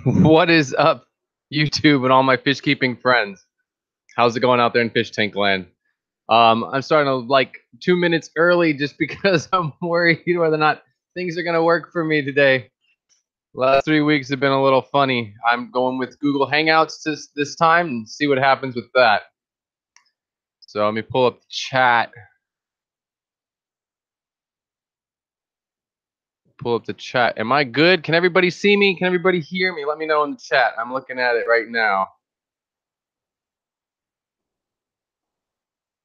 What is up, YouTube and all my fish keeping friends? How's it going out there in fish tank land? I'm starting to like 2 minutes early just because I'm worried whether or not things are gonna work for me today. Last 3 weeks have been a little funny. I'm going with Google Hangouts this time and see what happens with that. So let me pull up the chat. Pull up the chat. Am I good? Can everybody see me? Can everybody hear me? Let me know in the chat. I'm looking at it right now.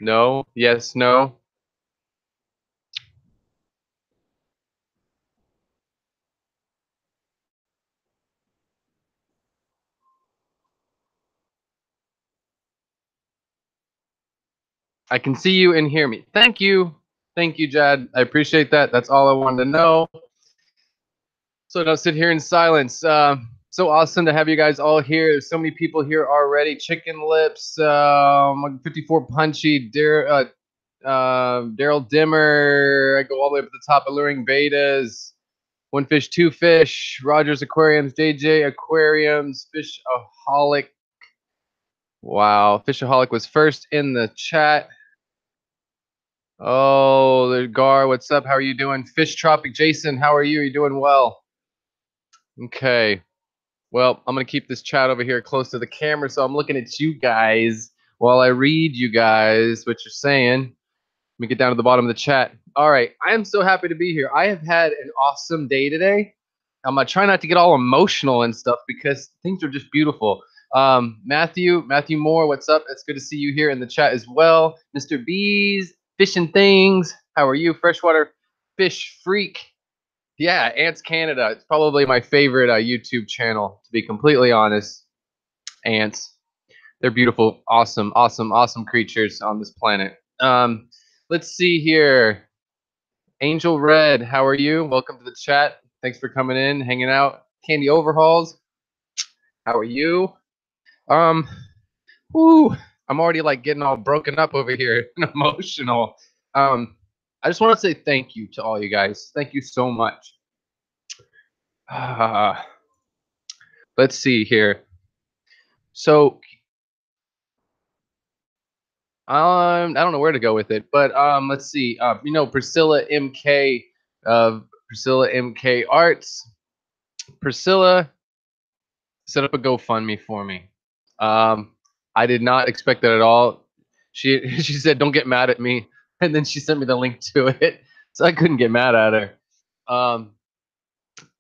No? Yes, no? I can see you and hear me. Thank you. Thank you, Jad. I appreciate that. That's all I wanted to know. So don't sit here in silence. So awesome to have you guys all here. There's so many people here already. Chicken Lips, 54 Punchy, Daryl Dimmer. I go all the way up to the top. Alluring Betas. One Fish, Two Fish. Rogers Aquariums, JJ Aquariums, Fishaholic. Wow, Fishaholic was first in the chat. Oh, there, Gar, what's up? How are you doing? Fish Tropic Jason, how are you? Are you doing well? Okay. Well, I'm going to keep this chat over here close to the camera, so I'm looking at you guys while I read you guys what you're saying. Let me get down to the bottom of the chat. All right. I am so happy to be here. I have had an awesome day today. I'm going to try not to get all emotional and stuff because things are just beautiful. Matthew Moore, what's up? It's good to see you here in the chat as well. Mr. Bees, Fishing Things, how are you? Freshwater Fish Freak. Yeah, Ants Canada. It's probably my favorite YouTube channel, to be completely honest. Ants. They're beautiful, awesome, awesome, awesome creatures on this planet. Let's see here. Angel Red, how are you? Welcome to the chat. Thanks for coming in, hanging out. Candy Overhauls, how are you? Whoo, I'm already like getting all broken up over here and emotional. I just want to say thank you to all you guys. Thank you so much. Let's see here. So, I don't know where to go with it, but let's see. Priscilla MK of Priscilla MK Arts. Priscilla set up a GoFundMe for me. I did not expect that at all. She said, "Don't get mad at me," and then she sent me the link to it, so I couldn't get mad at her.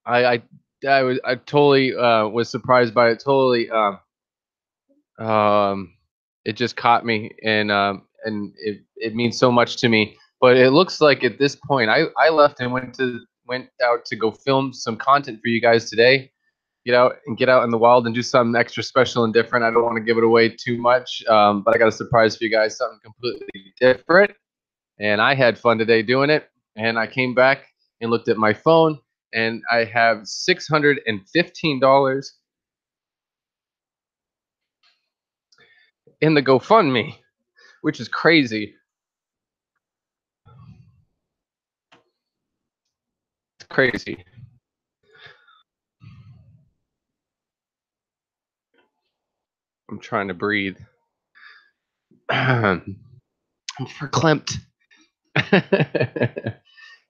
I totally was surprised by it. Totally, it just caught me, and it means so much to me. But it looks like at this point, I left and went out to go film some content for you guys today. Get out in the wild and do something extra special and different. I don't want to give it away too much, but I got a surprise for you guys, something completely different. And I had fun today doing it. And I came back and looked at my phone, and I have $615 in the GoFundMe, which is crazy. It's crazy. I'm trying to breathe. I'm verklempt.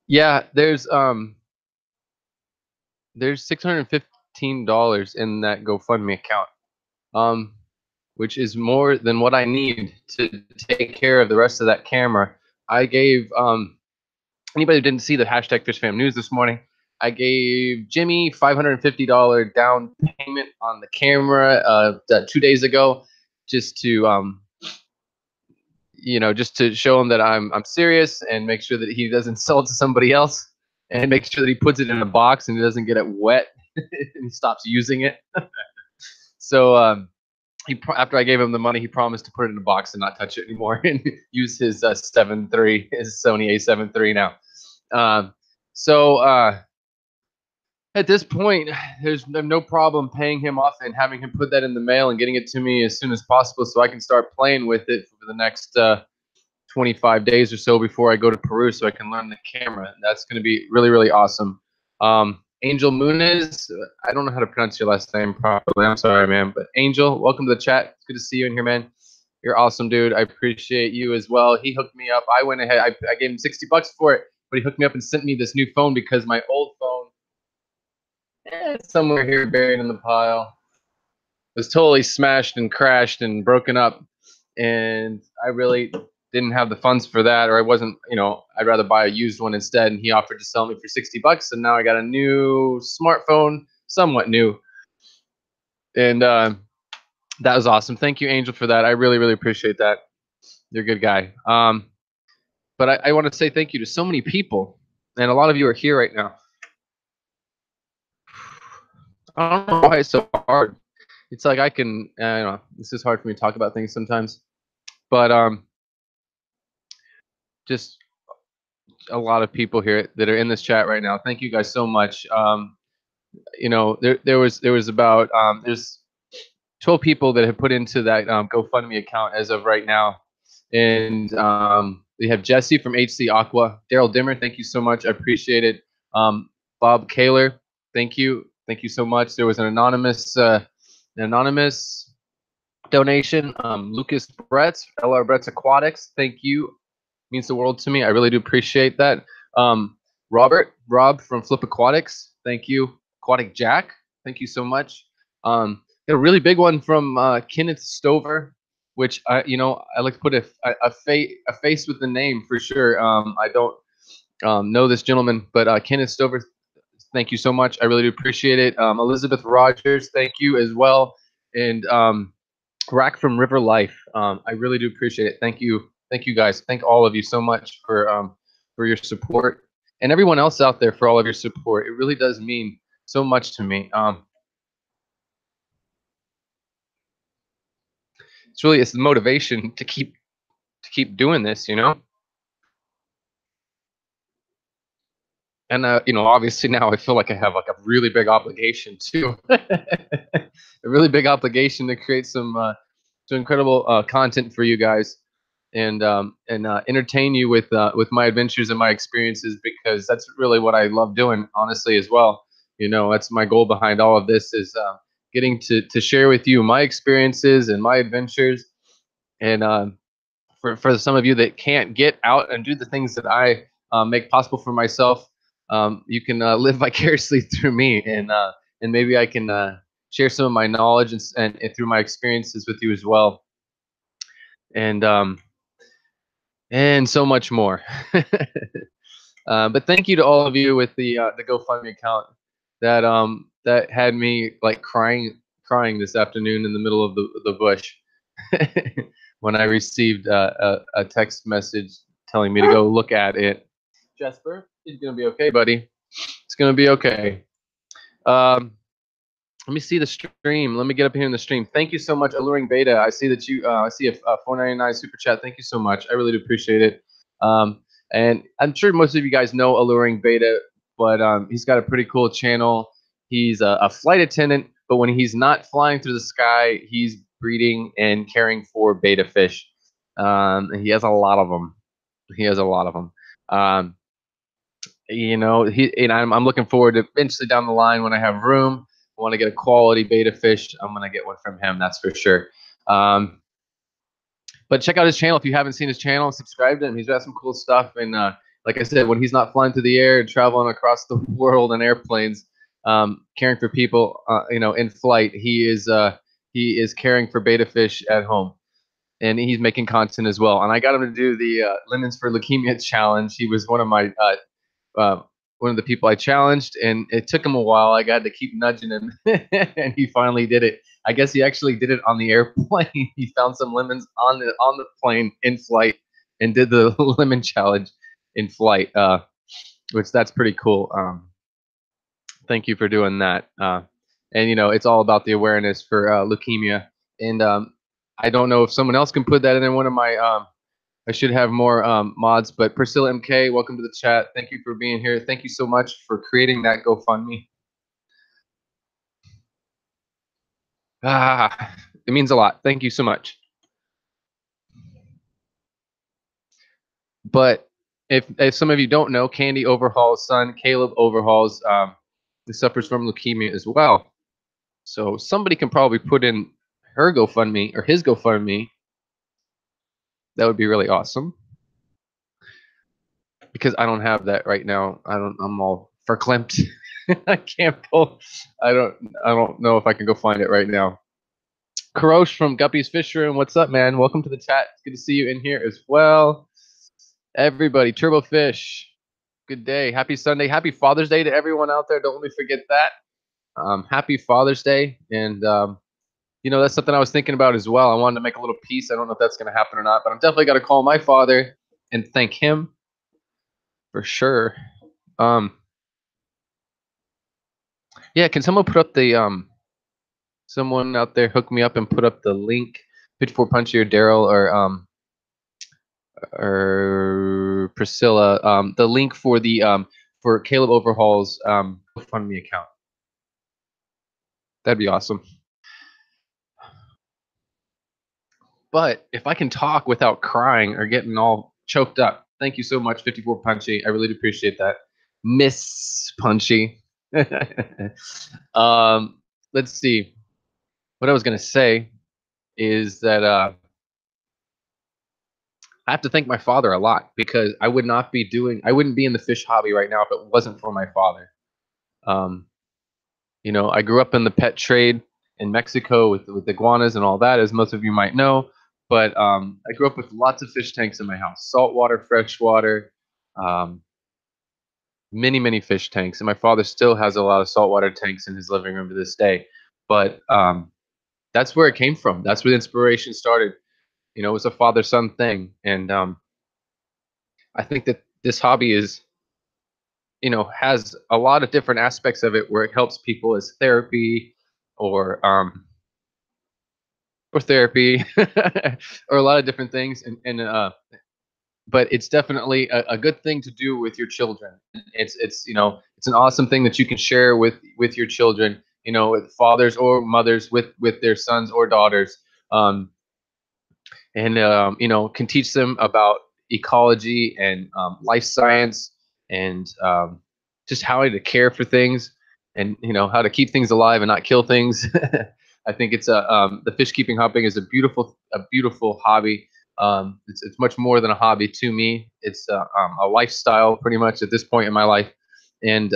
Yeah, there's $615 in that GoFundMe account, which is more than what I need to take care of the rest of that camera. I gave anybody who didn't see the hashtag FishFam News this morning, I gave Jimmy $550 down payment on the camera 2 days ago, just to just to show him that I'm serious and make sure that he doesn't sell it to somebody else, and make sure that he puts it in a box and he doesn't get it wet and he stops using it. So after I gave him the money, he promised to put it in a box and not touch it anymore and use his 7.3, his Sony A7 III now. At this point, there's no problem paying him off and having him put that in the mail and getting it to me as soon as possible so I can start playing with it for the next 25 days or so before I go to Peru so I can learn the camera. That's going to be really, really awesome. Angel Muniz. I don't know how to pronounce your last name properly. I'm sorry, man. But Angel, welcome to the chat. It's good to see you in here, man. You're awesome, dude. I appreciate you as well. He hooked me up. I went ahead. I gave him $60 for it, but he hooked me up and sent me this new phone because my old phone, it's somewhere here buried in the pile, was totally smashed and crashed and broken up. And I really didn't have the funds for that, or I wasn't, I'd rather buy a used one instead. And he offered to sell me for $60, and now I got a new smartphone, somewhat new. And that was awesome. Thank you, Angel, for that. I really, really appreciate that. You're a good guy. But I want to say thank you to so many people, and a lot of you are here right now. I don't know why it's so hard. It's like I don't know, this is hard for me to talk about things sometimes, but just a lot of people here that are in this chat right now. Thank you guys so much. There was about there's 12 people that have put into that GoFundMe account as of right now, and we have Jesse from HC Aqua, Daryl Dimmer. Thank you so much. I appreciate it. Bob Kaler, thank you so much. There was an anonymous donation. Lucas Bretz, LR Bretz Aquatics, thank you. Means the world to me. I really do appreciate that. Rob from Flip Aquatics, thank you. Aquatic Jack, thank you so much. A really big one from Kenneth Stover, which I like to put a face with the name for sure. I don't know this gentleman, but Kenneth Stover, thank you so much. I really do appreciate it. Elizabeth Rogers, thank you as well. And Rack from River Life, I really do appreciate it. Thank you guys. Thank all of you so much for your support, and everyone else out there for all of your support. It really does mean so much to me. It's the motivation to keep doing this, And obviously now I feel like I have like a really big obligation too, a really big obligation to create some incredible content for you guys, and entertain you with my adventures and my experiences, because that's really what I love doing, honestly, as well. That's my goal behind all of this, is getting to share with you my experiences and my adventures, and for some of you that can't get out and do the things that I make possible for myself, you can live vicariously through me, and maybe I can share some of my knowledge and through my experiences with you as well, and so much more. But thank you to all of you with the GoFundMe account that had me like crying this afternoon in the middle of the bush when I received a text message telling me to go look at it. Jesper, it's gonna be okay, buddy. It's gonna be okay. Let me see the stream. Let me get up here in the stream. Thank you so much, Alluring Beta. I see that you. I see a $4.99 super chat. Thank you so much. I really do appreciate it. And I'm sure most of you guys know Alluring Beta, but he's got a pretty cool channel. He's a flight attendant, but when he's not flying through the sky, he's breeding and caring for beta fish. He has a lot of them. I'm looking forward to eventually down the line, when I have room, I want to get a quality beta fish, I'm gonna get one from him, that's for sure. But check out his channel if you haven't seen his channel. Subscribe to him. He's got some cool stuff. And like I said, when he's not flying through the air and traveling across the world in airplanes, caring for people, in flight, he is caring for beta fish at home, and he's making content as well. And I got him to do the Lemons for Leukemia challenge. He was one of my one of the people I challenged, and it took him a while. I got to keep nudging him, and he finally did it. I guess he actually did it on the airplane. He found some lemons on the plane in flight and did the lemon challenge in flight, which that's pretty cool. Thank you for doing that. And it's all about the awareness for leukemia. And I don't know if someone else can put that in one of my. I should have more mods, but Priscilla MK, welcome to the chat. Thank you for being here. Thank you so much for creating that GoFundMe. It means a lot. Thank you so much. But if some of you don't know, Candy overhauls son, Caleb overhauls who suffers from leukemia as well. So somebody can probably put in her GoFundMe or his GoFundMe. That would be really awesome. Because I don't have that right now. I'm all verklempt. I can't pull. I don't know if I can go find it right now. Karosh from Guppy's Fish Room. What's up, man? Welcome to the chat. It's good to see you in here as well. Everybody, Turbo Fish. Good day. Happy Sunday. Happy Father's Day to everyone out there. Don't let me forget that. Happy Father's Day. And that's something I was thinking about as well. I wanted to make a little piece. I don't know if that's going to happen or not, but I'm definitely going to call my father and thank him for sure. Yeah, can someone put up the someone out there hook me up and put up the link, Pitch for Punchy or Daryl or Priscilla, the link for the for Caleb Overhaul's GoFundMe account. That'd be awesome. But if I can talk without crying or getting all choked up, thank you so much, 54 Punchy. I really do appreciate that. Miss Punchy. Let's see. What I was gonna say is that I have to thank my father a lot because I wouldn't be in the fish hobby right now if it wasn't for my father. I grew up in the pet trade in Mexico with iguanas and all that, as most of you might know. But I grew up with lots of fish tanks in my house, saltwater, freshwater, many fish tanks. And my father still has a lot of saltwater tanks in his living room to this day. But that's where it came from. That's where the inspiration started. It was a father-son thing. And I think that this hobby has a lot of different aspects of it where it helps people as therapy or therapy or a lot of different things. But it's definitely a good thing to do with your children. It's an awesome thing that you can share with your children, with fathers or mothers with their sons or daughters. And can teach them about ecology and life science and just how to care for things and how to keep things alive and not kill things. I think it's the fish keeping hopping is a beautiful hobby. It's much more than a hobby to me. It's a lifestyle pretty much at this point in my life. And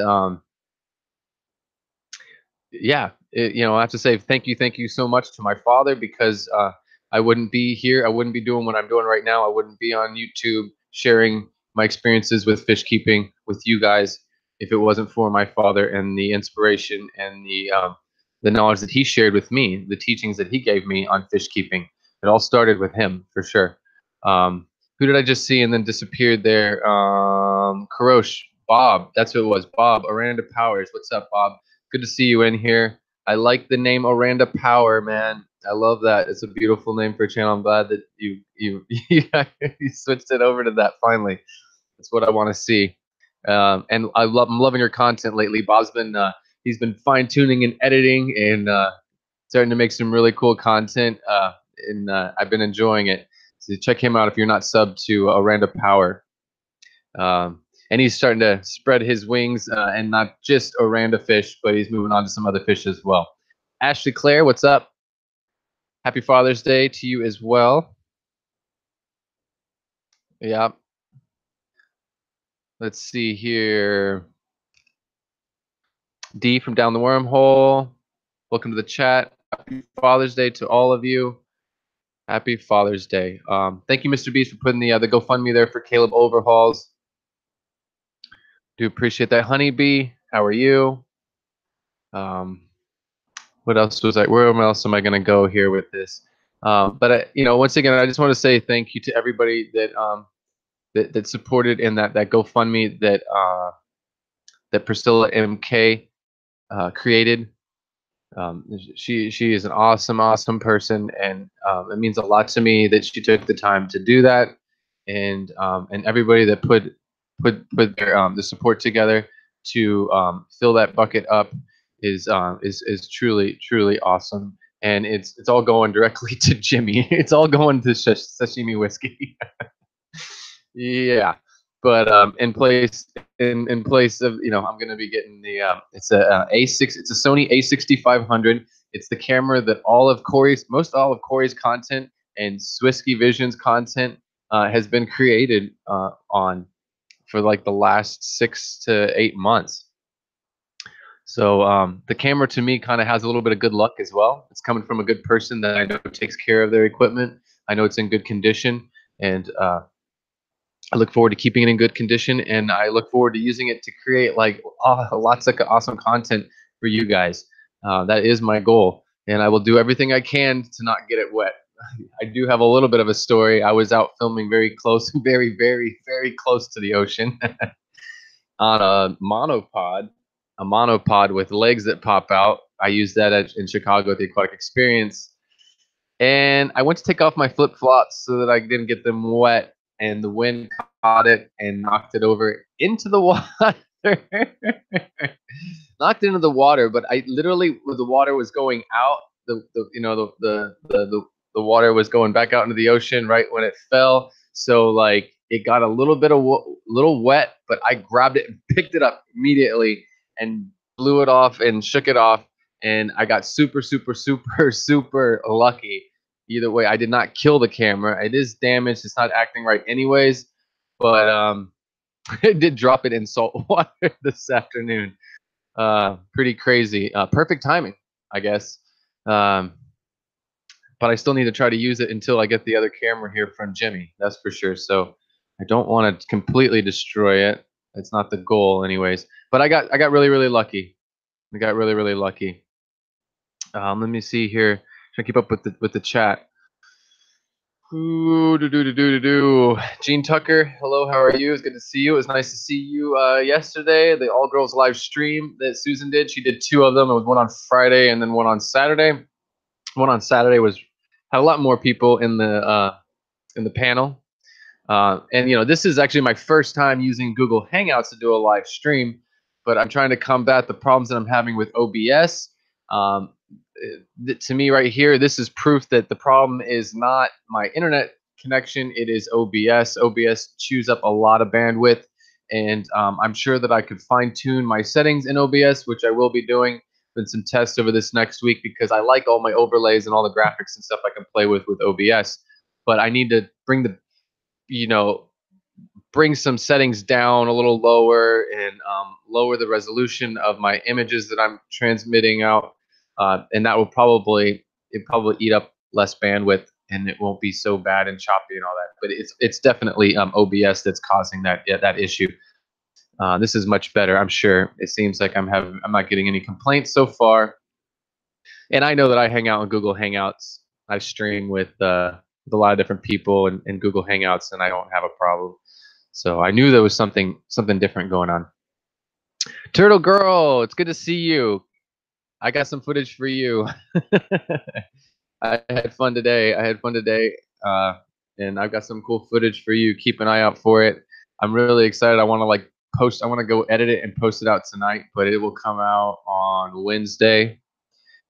yeah, I have to say thank you so much to my father because I wouldn't be here. I wouldn't be doing what I'm doing right now. I wouldn't be on YouTube sharing my experiences with fish keeping with you guys if it wasn't for my father and the inspiration and the knowledge that he shared with me, the teachings that he gave me on fish keeping. It all started with him for sure. Who did I just see and then disappeared there? Karosh, Bob. That's who it was. Bob, Aranda Powers. What's up, Bob? Good to see you in here. I like the name Aranda Power, man. I love that. It's a beautiful name for a channel. I'm glad that you you switched it over to that finally. That's what I want to see. And I'm loving your content lately. Bob's been he's been fine tuning and editing and starting to make some really cool content. And I've been enjoying it. So check him out if you're not subbed to Aranda Power. And he's starting to spread his wings and not just Oranda fish, but he's moving on to some other fish as well. Ashley Claire, what's up? Happy Father's Day to you as well. Yeah. Let's see here. D from Down the Wormhole. Welcome to the chat. Happy Father's Day to all of you. Happy Father's Day. Thank you, Mr. Beast, for putting the GoFundMe there for Caleb Overhauls. Do appreciate that. Honeybee, how are you? What else was I? Where else am I going to go here with this? But once again, I just want to say thank you to everybody that supported in that GoFundMe that Priscilla MK created. She is an awesome person, and it means a lot to me that she took the time to do that, and everybody that put their the support together to fill that bucket up is truly awesome, and it's all going directly to Jimmy. It's all going to sashimi whiskey. Yeah, But in place of, I'm going to be getting the it's a A6. It's a Sony A6500. It's the camera that most all of Corey's content and Swisky Vision's content has been created on for like the last 6 to 8 months. So the camera to me kind of has a little bit of good luck as well. It's coming from a good person that I know takes care of their equipment. I know it's in good condition, and I look forward to keeping it in good condition, and I look forward to using it to create like lots of awesome content for you guys. That is my goal, and I will do everything I can to not get it wet. I do have a little bit of a story. I was out filming very close, very, very, very close to the ocean on a monopod with legs that pop out. I used that in Chicago at the Aquatic Experience. And I went to take off my flip flops so that I didn't get them wet, and the wind caught it and knocked it over into the water. Knocked into the water, but I literally, when the water was going out, the water was going back out into the ocean right when it fell. So like it got a little bit of little wet, but I grabbed it and picked it up immediately and blew it off and shook it off, and I got super, super, super, super lucky. Either way, I did not kill the camera. It is damaged. It's not acting right anyways, but I did drop it in salt water this afternoon. Pretty crazy. Perfect timing, I guess. But I still need to try to use it until I get the other camera here from Jimmy. That's for sure. So I don't want to completely destroy it. It's not the goal, anyways. But I got really, really lucky. I got really, really lucky. Let me see here. Try to keep up with the chat. Ooh, Gene Tucker, hello, how are you? It's good to see you. It was nice to see you yesterday. The All Girls live stream that Susan did. She did 2 of them. It was one on Friday and then one on Saturday. One on Saturday had a lot more people in the panel. And this is actually my first time using Google Hangouts to do a live stream, but I'm trying to combat the problems that I'm having with OBS. To me right here, this is proof that the problem is not my internet connection. It is OBS. OBS chews up a lot of bandwidth, and I'm sure that I could fine tune my settings in OBS, which I will be doing in some tests over this next week, because I like all my overlays and all the graphics and stuff I can play with OBS. But I need to bring some settings down a little lower and lower the resolution of my images that I'm transmitting out. And that will probably eat up less bandwidth, and it won't be so bad and choppy and all that. But it's definitely OBS that's causing that issue. This is much better, I'm sure. It seems like I'm not getting any complaints so far. And I know that I hang out in Google Hangouts. I stream with a lot of different people in Google Hangouts, and I don't have a problem. So I knew there was something different going on. Turtle Girl, it's good to see you. I got some footage for you. I had fun today. And I've got some cool footage for you. Keep an eye out for it. I'm really excited. I want to go edit it and post it out tonight, but it will come out on Wednesday.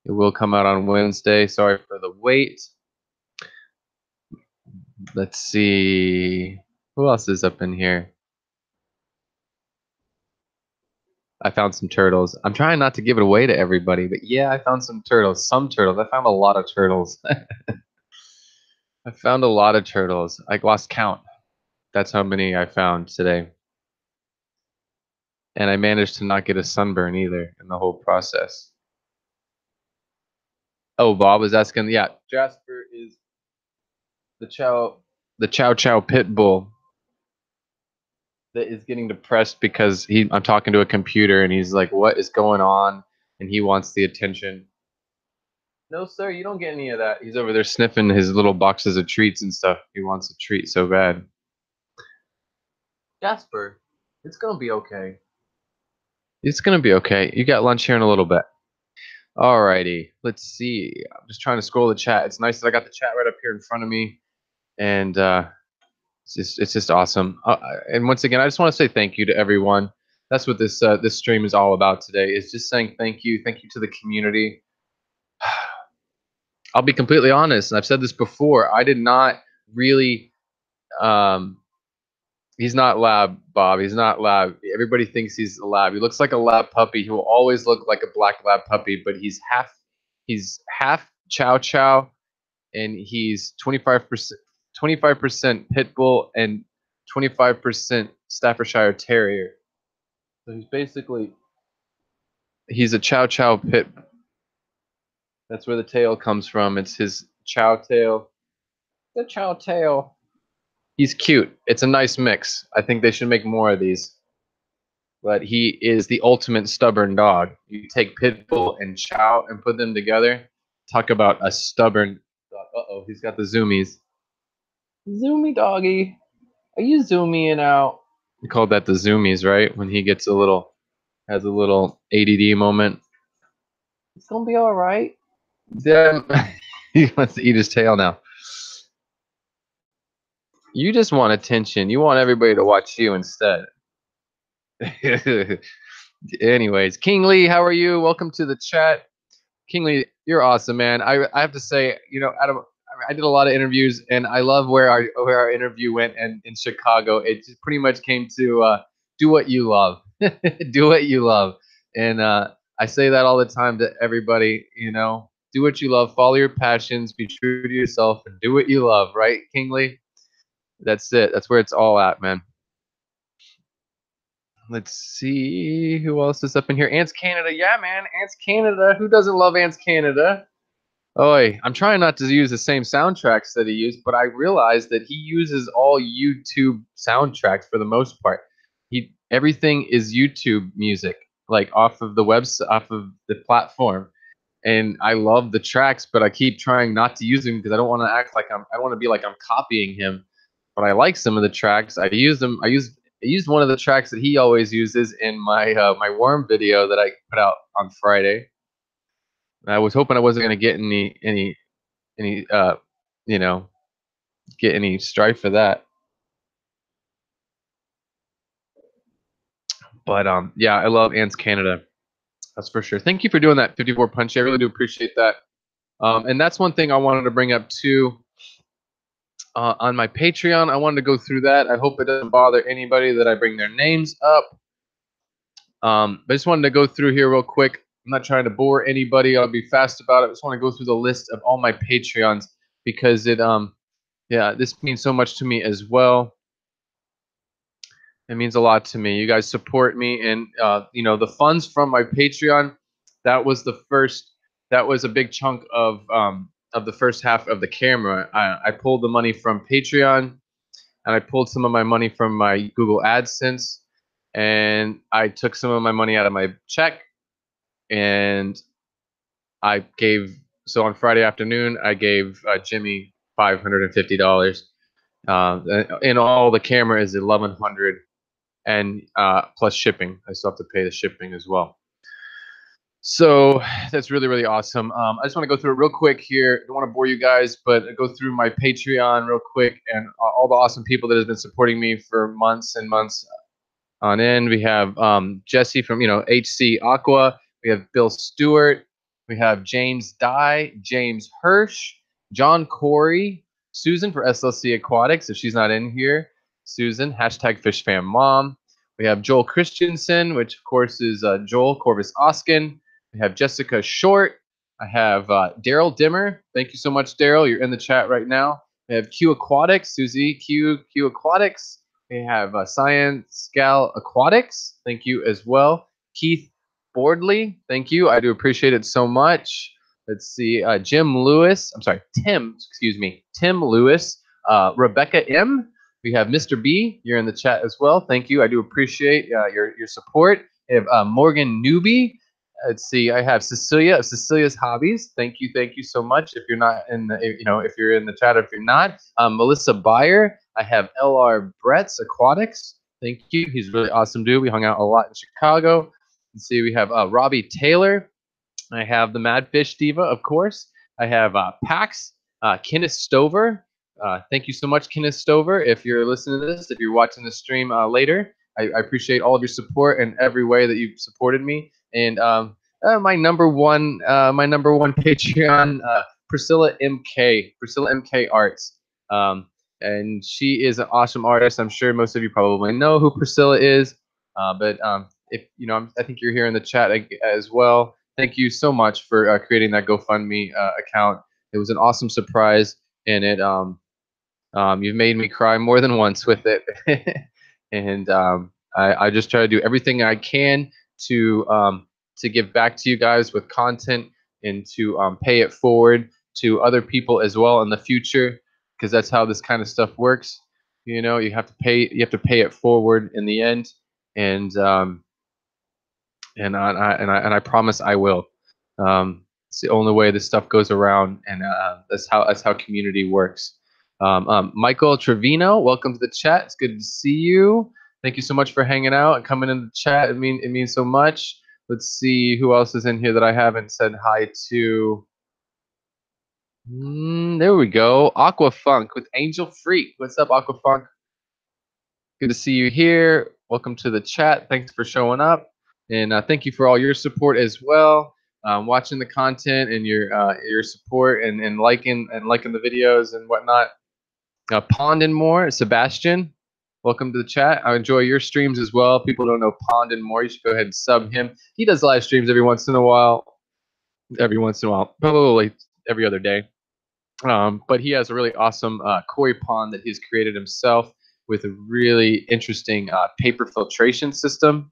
It will come out on Wednesday. Sorry for the wait. Let's see. Who else is up in here? I found some turtles. I'm trying not to give it away to everybody, but yeah, I found some turtles. Some turtles. I found a lot of turtles. I found a lot of turtles. I lost count. That's how many I found today. And I managed to not get a sunburn either in the whole process. Oh, Bob was asking. Yeah, Jasper is the Chow Chow pit bull that is getting depressed because I'm talking to a computer and he's like, what is going on? And he wants the attention. No, sir, you don't get any of that. He's over there sniffing his little boxes of treats and stuff. He wants a treat so bad. Jasper, it's going to be okay. It's going to be okay. You got lunch here in a little bit. Alrighty, let's see. I'm just trying to scroll the chat. It's nice that I got the chat right up here in front of me. And it's just awesome. And once again, I just want to say thank you to everyone. That's what this stream is all about today, is just saying thank you to the community. I'll be completely honest, and I've said this before. I did not really He's not lab, Bob. He's not lab. Everybody thinks he's a lab. He looks like a lab puppy. He will always look like a black lab puppy, but he's half Chow Chow, and he's 25% pit bull and 25% Staffordshire Terrier. So he's a Chow Chow pit. That's where the tail comes from. It's his Chow tail. The Chow tail. He's cute. It's a nice mix. I think they should make more of these. But he is the ultimate stubborn dog. You take pit bull and Chow and put them together. Talk about a stubborn dog. Uh-oh, he's got the zoomies. Zoomy doggy. Are you zooming out? We called that the zoomies, right? When he gets has a little ADD moment. It's gonna be all right. Then he wants to eat his tail now. You just want attention. You want everybody to watch you instead. Anyways, King Lee, how are you? Welcome to the chat. King Lee, you're awesome, man. I have to say, I did a lot of interviews, and I love where our interview went. And in Chicago, it just pretty much came to do what you love, do what you love, and I say that all the time to everybody. Do what you love, follow your passions, be true to yourself, and do what you love. Right, King Lee? That's it. That's where it's all at, man. Let's see who else is up in here. Ants Canada, yeah, man. Ants Canada. Who doesn't love Ants Canada? Oi, I'm trying not to use the same soundtracks that he used, but I realized that he uses all YouTube soundtracks for the most part. Everything is YouTube music, like off of the platform. And I love the tracks, but I keep trying not to use them because I don't want to act like I don't want to be like I'm copying him. But I like some of the tracks. I use them. I used one of the tracks that he always uses in my worm video that I put out on Friday. I was hoping I wasn't going to get any get any strife for that. But yeah, I love Ants Canada. That's for sure. Thank you for doing that 54 Punchy. I really do appreciate that. And that's one thing I wanted to bring up too. On my Patreon, I wanted to go through that. I hope it doesn't bother anybody that I bring their names up. But I just wanted to go through here real quick. I'm not trying to bore anybody. I'll be fast about it. I just want to go through the list of all my Patreons because this means so much to me as well. It means a lot to me. You guys support me, and the funds from my Patreon. That was a big chunk of the first half of the camera. I pulled the money from Patreon, and I pulled some of my money from my Google AdSense, and I took some of my money out of my check, and I gave. So on Friday afternoon, I gave Jimmy $550. In all, the camera is $1,100, and plus shipping. I still have to pay the shipping as well. So that's really, really awesome. I just want to go through it real quick here. I don't want to bore you guys, but go through my Patreon real quick and all the awesome people that have been supporting me for months and months on end. We have Jesse from HC Aqua. We have Bill Stewart. We have James Dye, James Hirsch, John Corey, Susan for SLC Aquatics. If she's not in here, Susan, hashtag FishFamMom. We have Joel Christensen, which of course is Joel Corvus Oskin. We have Jessica Short. I have Daryl Dimmer. Thank you so much, Daryl. You're in the chat right now. We have Q Aquatics, Susie Q Aquatics. We have Science Gal Aquatics. Thank you as well. Keith Bordley. Thank you. I do appreciate it so much. Let's see. Tim Lewis. Tim Lewis. Rebecca M. We have Mr. B. You're in the chat as well. Thank you. I do appreciate your support. We have Morgan Newby. Let's see. I have Cecilia of Cecilia's Hobbies. Thank you so much. If you're not in the, if you're in the chat, or if you're not, Melissa Byer. I have LR Brett's Aquatics. Thank you. He's a really awesome dude. We hung out a lot in Chicago. Let's see. We have Robbie Taylor. I have the Mad Fish Diva, of course. I have Pax, Kenneth Stover. Thank you so much, Kenneth Stover. If you're listening to this, if you're watching the stream later, I appreciate all of your support in every way that you've supported me. And my number one Patreon, Priscilla MK Arts. and she is an awesome artist. I'm sure most of you probably know who Priscilla is, but if you know, I think you're here in the chat as well. Thank you so much for creating that GoFundMe account. It was an awesome surprise, and you've made me cry more than once with it. And I just try to do everything I can to give back to you guys with content and to pay it forward to other people as well in the future, because that's how this kind of stuff works. You know, you have to pay it forward in the end, and I promise I will. It's the only way this stuff goes around, and that's how community works. Michael Trevino, welcome to the chat. It's good to see you. Thank you so much for hanging out and coming in the chat. It means so much. Let's see who else is in here that I haven't said hi to. There we go. Aquafunk with Angel Freak. What's up, Aquafunk? Good to see you here. Welcome to the chat. Thanks for showing up, and thank you for all your support as well. Watching the content and your support and liking the videos and whatnot. Pond and More, Sebastian, welcome to the chat. I enjoy your streams as well. If people don't know Pond and More, you should go ahead and sub him. He does live streams every once in a while, probably every other day. But he has a really awesome koi pond that he's created himself with a really interesting paper filtration system,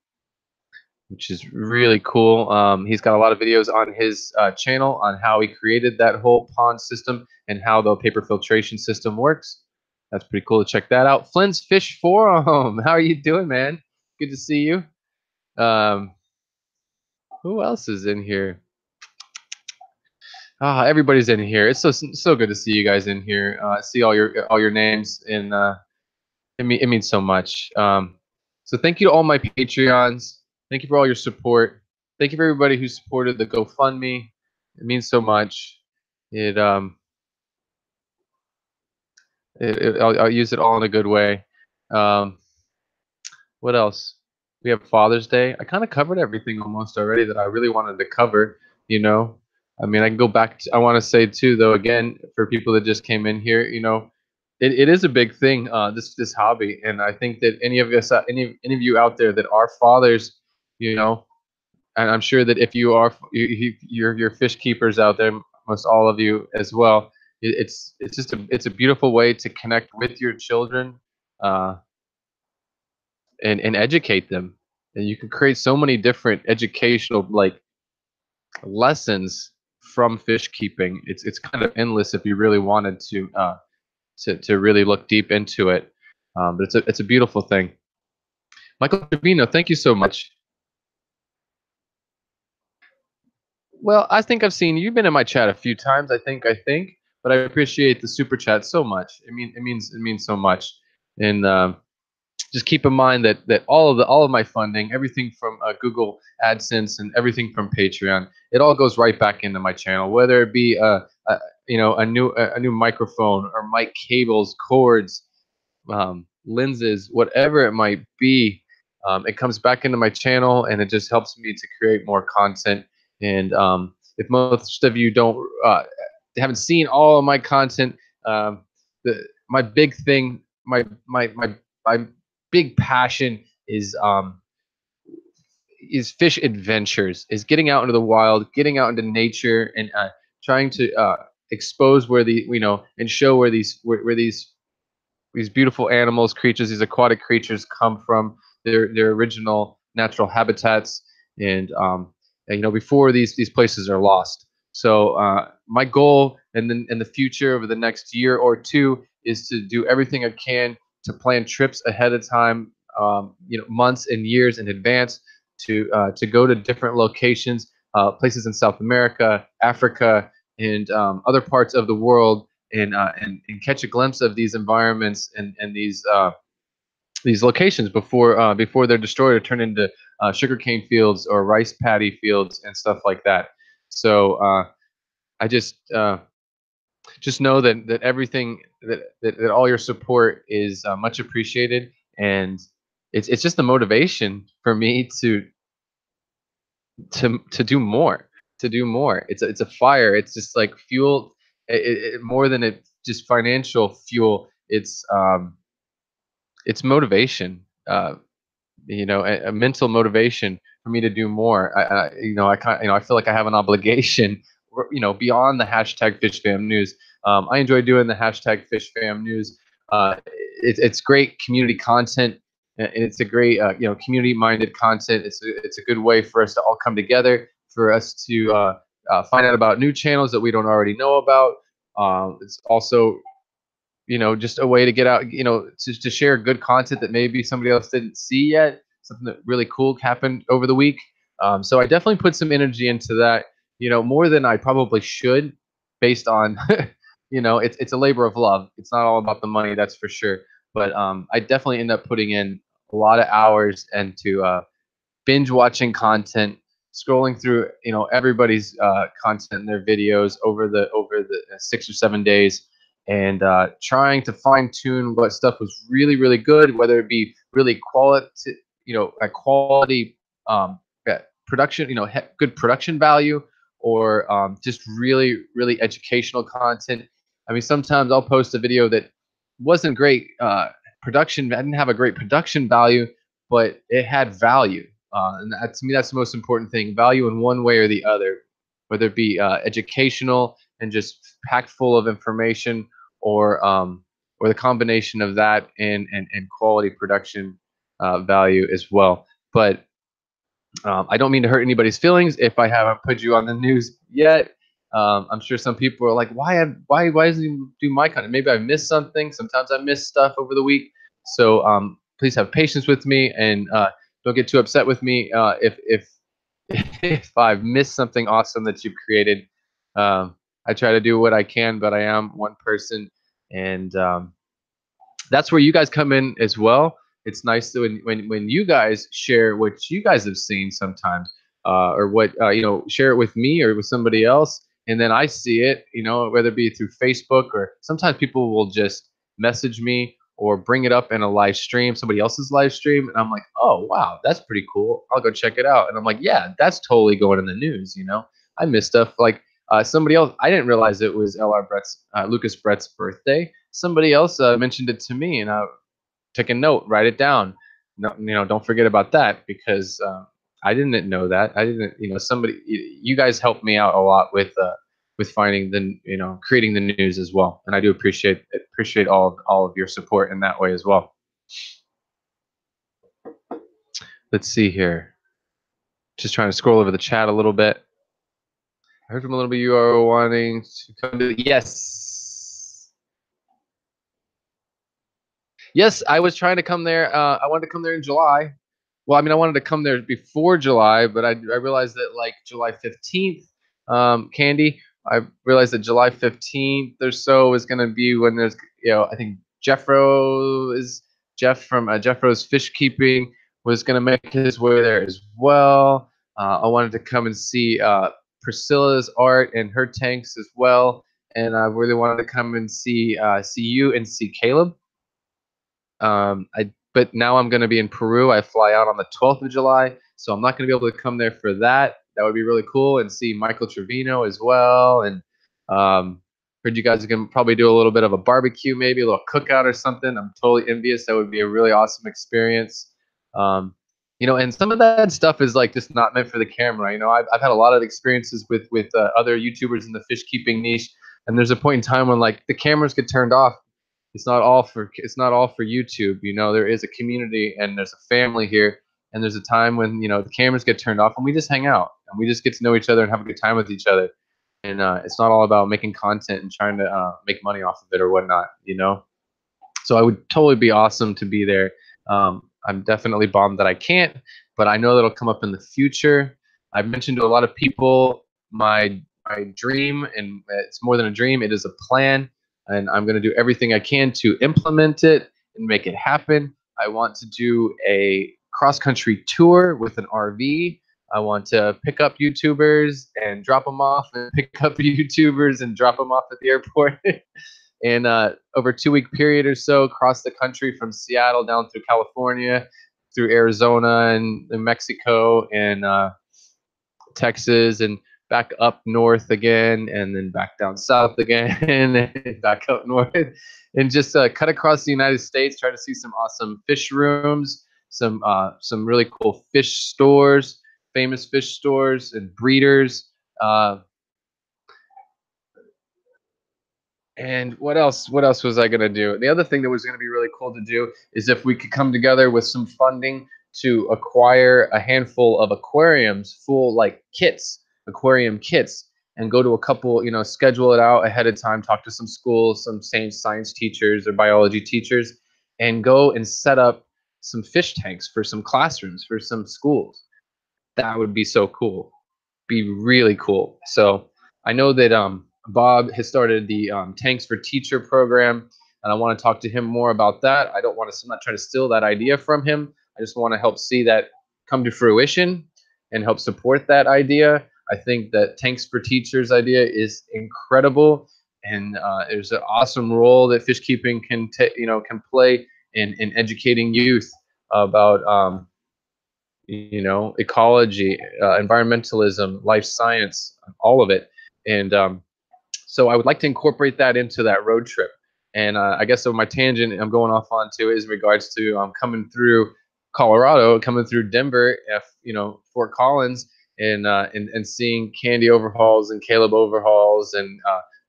which is really cool. He's got a lot of videos on his channel on how he created that whole pond system and how the paper filtration system works. That's pretty cool to check that out. Flynn's Fish Forum. How are you doing, man? Good to see you. Who else is in here? Everybody's in here. It's so good to see you guys in here. See all your names, and it means so much. So thank you to all my Patreons. Thank you for all your support. Thank you for everybody who supported the GoFundMe. It means so much. I'll use it all in a good way. What else? We have Father's Day. I kind of covered everything almost already that I really wanted to cover. You know, I mean, I can go back. I want to say too, though, again, for people that just came in here, you know, it is a big thing. This hobby, and I think that any of us, any of you out there that are fathers, you know, and I'm sure that if you are, you're fish keepers out there, most all of you as well. It's just it's a beautiful way to connect with your children. And educate them, and you can create so many different educational like lessons from fish keeping. It's kind of endless if you really wanted to really look deep into it. But it's a beautiful thing. Michael Trevino, thank you so much. Well, I think I've seen you've been in my chat a few times. I think, but I appreciate the super chat so much. It means so much. And just keep in mind that all of my funding, everything from Google AdSense and everything from Patreon, it all goes right back into my channel. Whether it be a new microphone or mic cables, cords, lenses, whatever it might be, it comes back into my channel, and it just helps me to create more content. And if most of you haven't seen all of my content, my big thing, my big passion is fish adventures, is getting out into the wild, getting out into nature, and trying to expose where and show where these beautiful animals, creatures, these aquatic creatures come from, their original natural habitats, and before these places are lost. So my goal in the future over the next year or two is to do everything I can to plan trips ahead of time, months and years in advance, to go to different locations, places in South America, Africa, and other parts of the world, and catch a glimpse of these environments and these locations before they're destroyed or turned into sugarcane fields or rice paddy fields and stuff like that. So I just know that everything that all your support is much appreciated, and it's just a motivation for me to do more, it's a fire. It's just like fuel, more than it just financial fuel. it's um, it's motivation. A mental motivation for me to do more. I feel like I have an obligation, beyond the hashtag FishFamNews. I enjoy doing the hashtag FishFamNews. It's great community content. And it's a great, community-minded content. It's a good way for us to all come together, for us to find out about new channels that we don't already know about. It's also just a way to get out, to share good content that maybe somebody else didn't see yet, something that really cool happened over the week. So I definitely put some energy into that, more than I probably should, based on, it's a labor of love. It's not all about the money, that's for sure. But I definitely end up putting in a lot of hours into binge watching content, scrolling through everybody's content and their videos over the 6 or 7 days, and trying to fine tune what stuff was really really good, whether it be really quality, a quality production, good production value, or just really really educational content. I mean, sometimes I'll post a video that wasn't great production, I didn't have a great production value, but it had value. And to me, that's the most important thing: value in one way or the other, whether it be educational and just packed full of information, or the combination of that and quality production value as well. But I don't mean to hurt anybody's feelings if I haven't put you on the news yet. I'm sure some people are like, why doesn't he do my content? Maybe I missed something. Sometimes I miss stuff over the week. So please have patience with me, and don't get too upset with me if if I've missed something awesome that you've created. I try to do what I can, but I am one person, and that's where you guys come in as well. It's nice to when you guys share what you guys have seen sometimes, or what share it with me or with somebody else, and then I see it. Whether it be through Facebook, or sometimes people will just message me or bring it up in a live stream, somebody else's live stream, and I'm like, oh wow, that's pretty cool. I'll go check it out, and I'm like, yeah, that's totally going in the news. I miss stuff like somebody else. I didn't realize it was Lucas Brett's birthday. Somebody else mentioned it to me, and I took a note, write it down. No, don't forget about that, because I didn't know that. I didn't, you guys helped me out a lot with finding creating the news as well, and I do appreciate all of your support in that way as well. Let's see here. Just trying to scroll over the chat a little bit. I heard from a little bit you are wanting to come to. Yes, I was trying to come there. I wanted to come there in July. Well, I mean, I wanted to come there before July, but I realized that like July 15th, Candy, I realized that July 15th or so is going to be when there's, I think Jeff from Jeffro's Fish Keeping was going to make his way there as well. I wanted to come and see Priscilla's art and her tanks as well. And I really wanted to come and see you and see Caleb. But now I'm going to be in Peru. I fly out on the 12th of July, so I'm not going to be able to come there for that. That would be really cool, and see Michael Trevino as well. And heard you guys can probably do a little bit of a barbecue, maybe a little cookout or something. I'm totally envious. That would be a really awesome experience. And some of that stuff is like just not meant for the camera. I've had a lot of experiences with other YouTubers in the fish keeping niche, and there's a point in time when like the cameras get turned off. It's not all for YouTube. There is a community and there's a family here, and there's a time when the cameras get turned off and we just hang out and we just get to know each other and have a good time with each other. And it's not all about making content and trying to make money off of it or whatnot. So I would totally be awesome to be there. I'm definitely bummed that I can't, but I know that'll come up in the future. I've mentioned to a lot of people my dream, and it's more than a dream. It is a plan. And I'm going to do everything I can to implement it and make it happen. I want to do a cross-country tour with an RV. I want to pick up YouTubers and drop them off, and pick up YouTubers and drop them off at the airport. And over a 2-week period or so, across the country from Seattle down through California, through Arizona and Mexico and Texas, and back up north again, and then back down south again, and back up north, and just cut across the United States. Try to see some awesome fish rooms, some really cool fish stores, famous fish stores and breeders. Uh, And what else? What else was I going to do? The other thing that was going to be really cool to do is if we could come together with some funding to acquire a handful of aquariums, full like kits, aquarium kits, and go to a couple, schedule it out ahead of time, talk to some schools, some science teachers or biology teachers, and go and set up some fish tanks for some classrooms, for some schools. That would be so cool. Be really cool. So I know that Bob has started the Tanks for Teacher program, and I want to talk to him more about that. I don't want to. I'm not trying to steal that idea from him. I just want to help see that come to fruition and help support that idea. I think that Tanks for Teachers idea is incredible, and there's an awesome role that fish keeping can play in educating youth about ecology, environmentalism, life science, all of it. And so I would like to incorporate that into that road trip. And I guess so my tangent I'm going off onto is in regards to coming through Colorado, coming through Denver, Fort Collins, and seeing Candy Overhauls and Caleb Overhauls and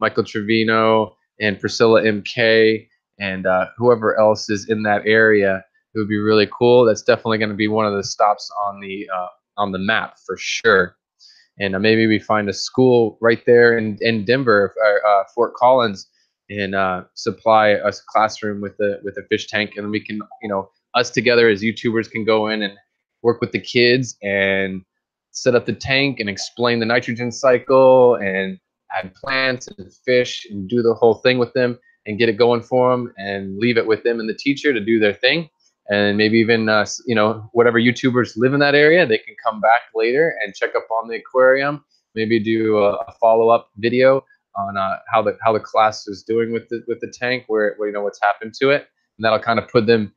Michael Trevino and Priscilla MK and whoever else is in that area. It would be really cool. That's definitely going to be one of the stops on the map for sure. And maybe we find a school right there in Denver, Fort Collins, and supply a classroom with a fish tank, and we can, us together as YouTubers can go in and work with the kids and set up the tank and explain the nitrogen cycle and add plants and fish and do the whole thing with them and get it going for them and leave it with them and the teacher to do their thing. And maybe even whatever YouTubers live in that area, they can come back later and check up on the aquarium. Maybe do a follow-up video on how the class is doing with the tank, where what's happened to it, and that'll kind of put them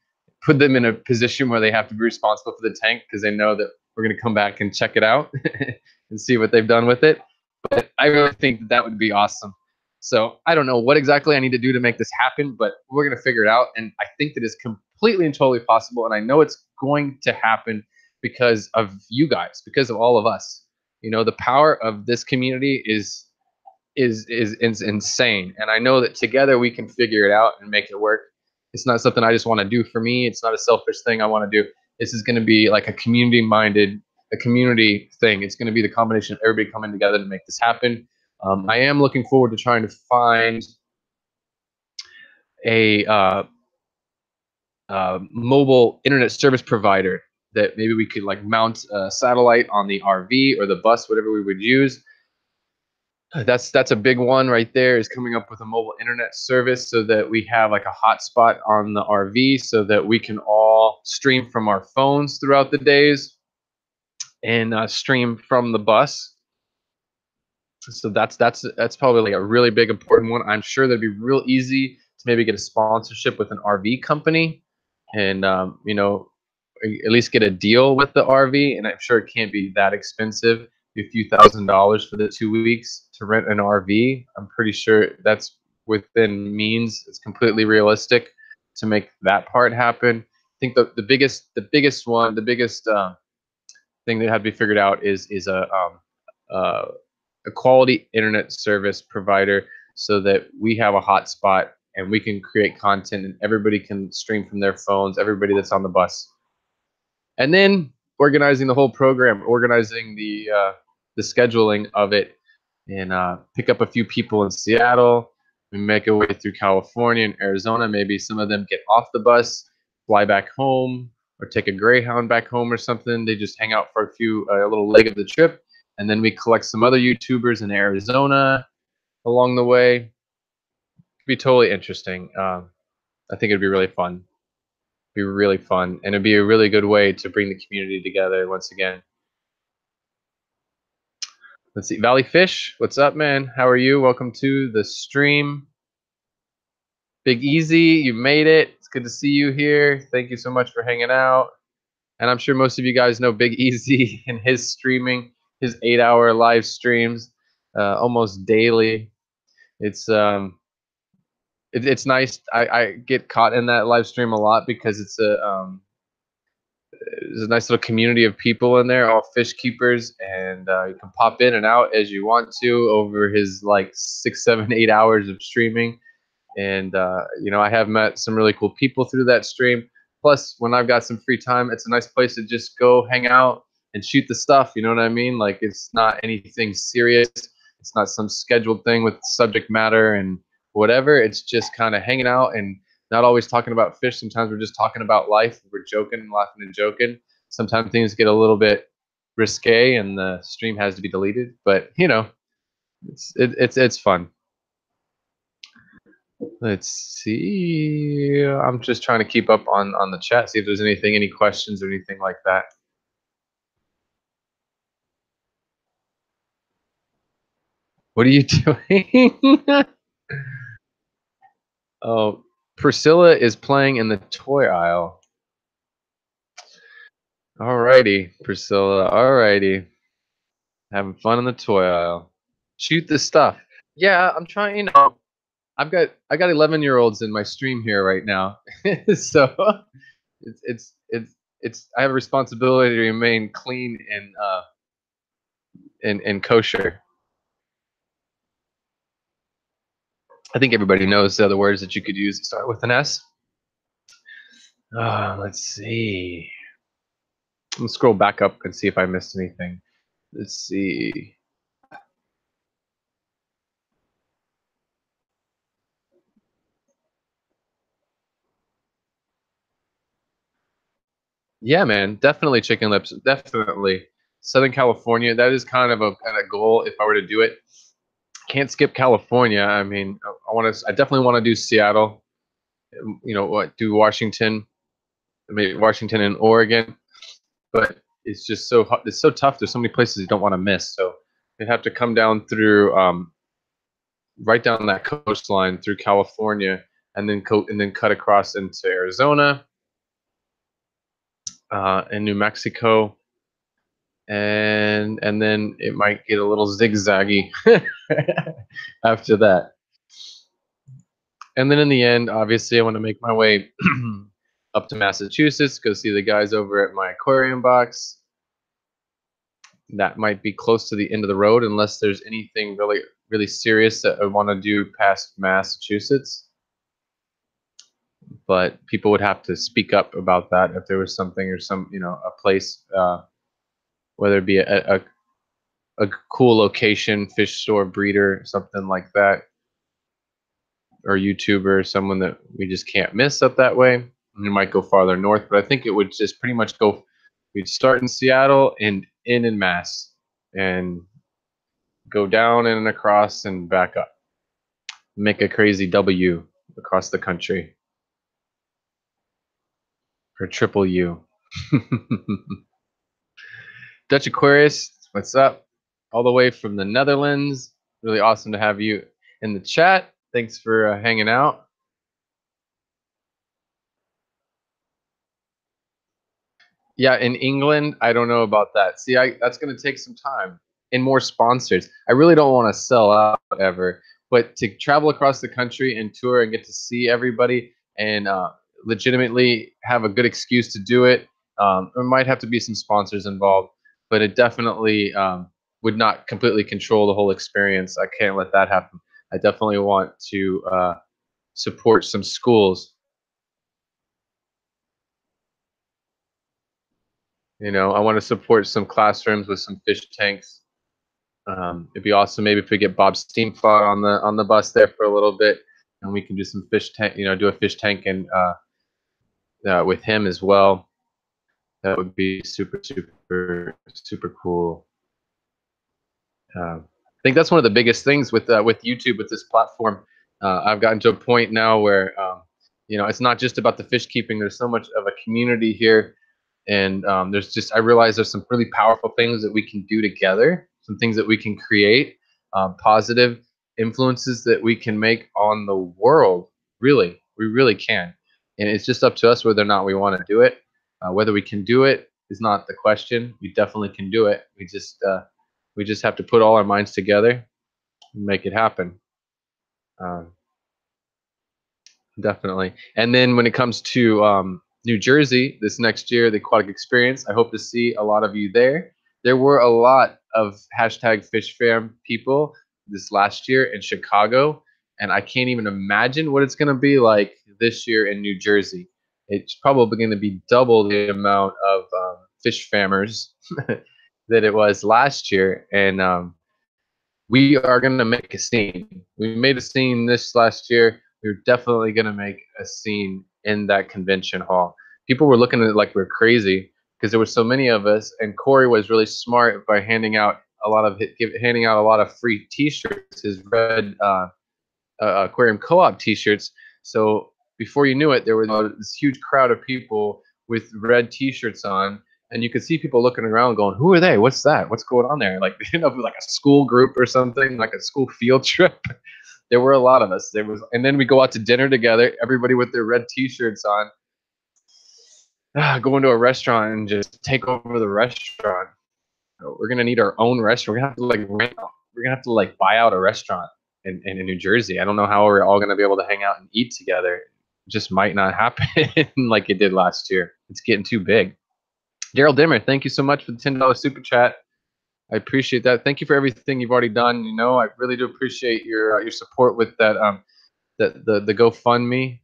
in a position where they have to be responsible for the tank because they know that we're going to come back and check it out and see what they've done with it. But I really think that would be awesome. So I don't know what exactly I need to do to make this happen, but we're going to figure it out. And I think that it's completely and totally possible. And I know it's going to happen because of you guys, because of all of us. The power of this community is insane. And I know that together we can figure it out and make it work. It's not something I just want to do for me. It's not a selfish thing I want to do. This is going to be like a community thing. It's going to be the combination of everybody coming together to make this happen. I am looking forward to trying to find a mobile internet service provider that maybe we could like mount a satellite on the RV or the bus, whatever we would use. That's a big one right there, is coming up with a mobile internet service so that we have like a hotspot on the RV so that we can all stream from our phones throughout the days and stream from the bus. So that's probably like a really big important one. I'm sure that'd be real easy to maybe get a sponsorship with an RV company and at least get a deal with the RV. And I'm sure it can't be that expensive. A few $1,000s for the 2 weeks to rent an RV. I'm pretty sure that's within means. It's completely realistic to make that part happen. I think the biggest thing that had to be figured out is a quality internet service provider so that we have a hotspot and we can create content and everybody can stream from their phones, everybody that's on the bus. And then organizing the whole program, organizing the scheduling of it, and pick up a few people in Seattle. We make our way through California and Arizona. Maybe some of them get off the bus, fly back home, or take a Greyhound back home or something. They just hang out for a little leg of the trip, and then we collect some other YouTubers in Arizona along the way. It'd be totally interesting. I think it'd be really fun. Be really fun, and it'd be a really good way to bring the community together once again. Let's see, Valley Fish, what's up, man? How are you? Welcome to the stream. Big Easy, you made it. It's good to see you here. Thank you so much for hanging out. And I'm sure most of you guys know Big Easy and his streaming. his 8-hour live streams almost daily. It's it's nice. I get caught in that live stream a lot because there's a nice little community of people in there, all fish keepers, and you can pop in and out as you want to over his like 6, 7, 8 hours of streaming. And I have met some really cool people through that stream. Plus, when I've got some free time, it's a nice place to just go hang out and shoot the stuff. You know what I mean? Like, it's not anything serious. It's not some scheduled thing with subject matter and whatever. It's just kind of hanging out and not always talking about fish. Sometimes we're just talking about life. We're joking and laughing and joking. Sometimes things get a little bit risque and the stream has to be deleted. But it's fun. Let's see. I'm just trying to keep up on the chat, see if there's any questions or anything like that. What are you doing? Oh, Priscilla is playing in the toy aisle. Alrighty, Priscilla. Alrighty. Having fun in the toy aisle. Shoot the stuff. Yeah, I'm trying, I got 11-year-olds in my stream here right now. So it's I have a responsibility to remain clean and kosher. I think everybody knows the other words that you could use that start with an S. Let's see. Let's scroll back up and see if I missed anything. Let's see. Yeah, man, definitely chicken lips. Definitely Southern California. That is kind of a goal if I were to do it. Can't skip California. I mean, I definitely want to do Seattle. Do Washington, maybe Washington and Oregon. But it's just it's so tough. There's so many places you don't want to miss. So you'd have to come down through right down that coastline through California, and then cut across into Arizona and New Mexico, and then it might get a little zigzaggy after that. And then in the end, obviously, I want to make my way up to Massachusetts, go see the guys over at my aquarium box. That might be close to the end of the road unless there's anything really, really serious that I want to do past Massachusetts. But people would have to speak up about that if there was something or a place, whether it be a cool location, fish store, breeder, something like that, or YouTuber, someone that we just can't miss up that way. We might go farther north, but I think it would just pretty much go. We'd start in Seattle and in Mass, and go down and across and back up. Make a crazy W across the country. Or triple U. Dutch Aquarius, what's up? All the way from the Netherlands. Really awesome to have you in the chat. Thanks for hanging out. Yeah, in England, I don't know about that. See, that's going to take some time and more sponsors. I really don't want to sell out ever, but to travel across the country and tour and get to see everybody and legitimately have a good excuse to do it, there might have to be some sponsors involved, but it definitely would not completely control the whole experience. I can't let that happen. I definitely want to support some schools. I want to support some classrooms with some fish tanks. It'd be awesome maybe if we get Bob Steamfog on the bus there for a little bit, and we can do some fish tank, do a fish tank and with him as well. That would be super, super, super cool. I think that's one of the biggest things with YouTube, with this platform. I've gotten to a point now where it's not just about the fish keeping. There's so much of a community here, and I realize there's some really powerful things that we can do together, some things that we can create, positive influences that we can make on the world. Really, we really can, and it's just up to us whether or not we want to do it. Whether we can do it is not the question. We definitely can do it. We just We just have to put all our minds together and make it happen. Um, Definitely. And then when it comes to New Jersey this next year, the aquatic experience, I hope to see a lot of you there. There were a lot of hashtag Fish Fam people this last year in Chicago, and I can't even imagine what it's going to be like this year in New Jersey. It's probably going to be double the amount of fish fammers that it was last year, and we are going to make a scene. We made a scene this last year. We're definitely going to make a scene in that convention hall. People were looking at it like we're crazy because there were so many of us, and Corey was really smart by handing out a lot of free T-shirts, his red aquarium co-op T-shirts. So before you knew it, there was this huge crowd of people with red T-shirts on, and you could see people looking around, going, "Who are they? What's that? What's going on there?" Like like a school group or something, like a school field trip. There were a lot of us. There was, and then we go out to dinner together, everybody with their red T-shirts on, go into a restaurant and just take over the restaurant. We're gonna need our own restaurant. We're gonna have to like buy out a restaurant in New Jersey. I don't know how we're all gonna be able to hang out and eat together. It just might not happen like it did last year. It's getting too big. Daryl Dimmer, thank you so much for the $10 super chat. I appreciate that. Thank you for everything you've already done. You know, I really do appreciate your support with that the GoFundMe.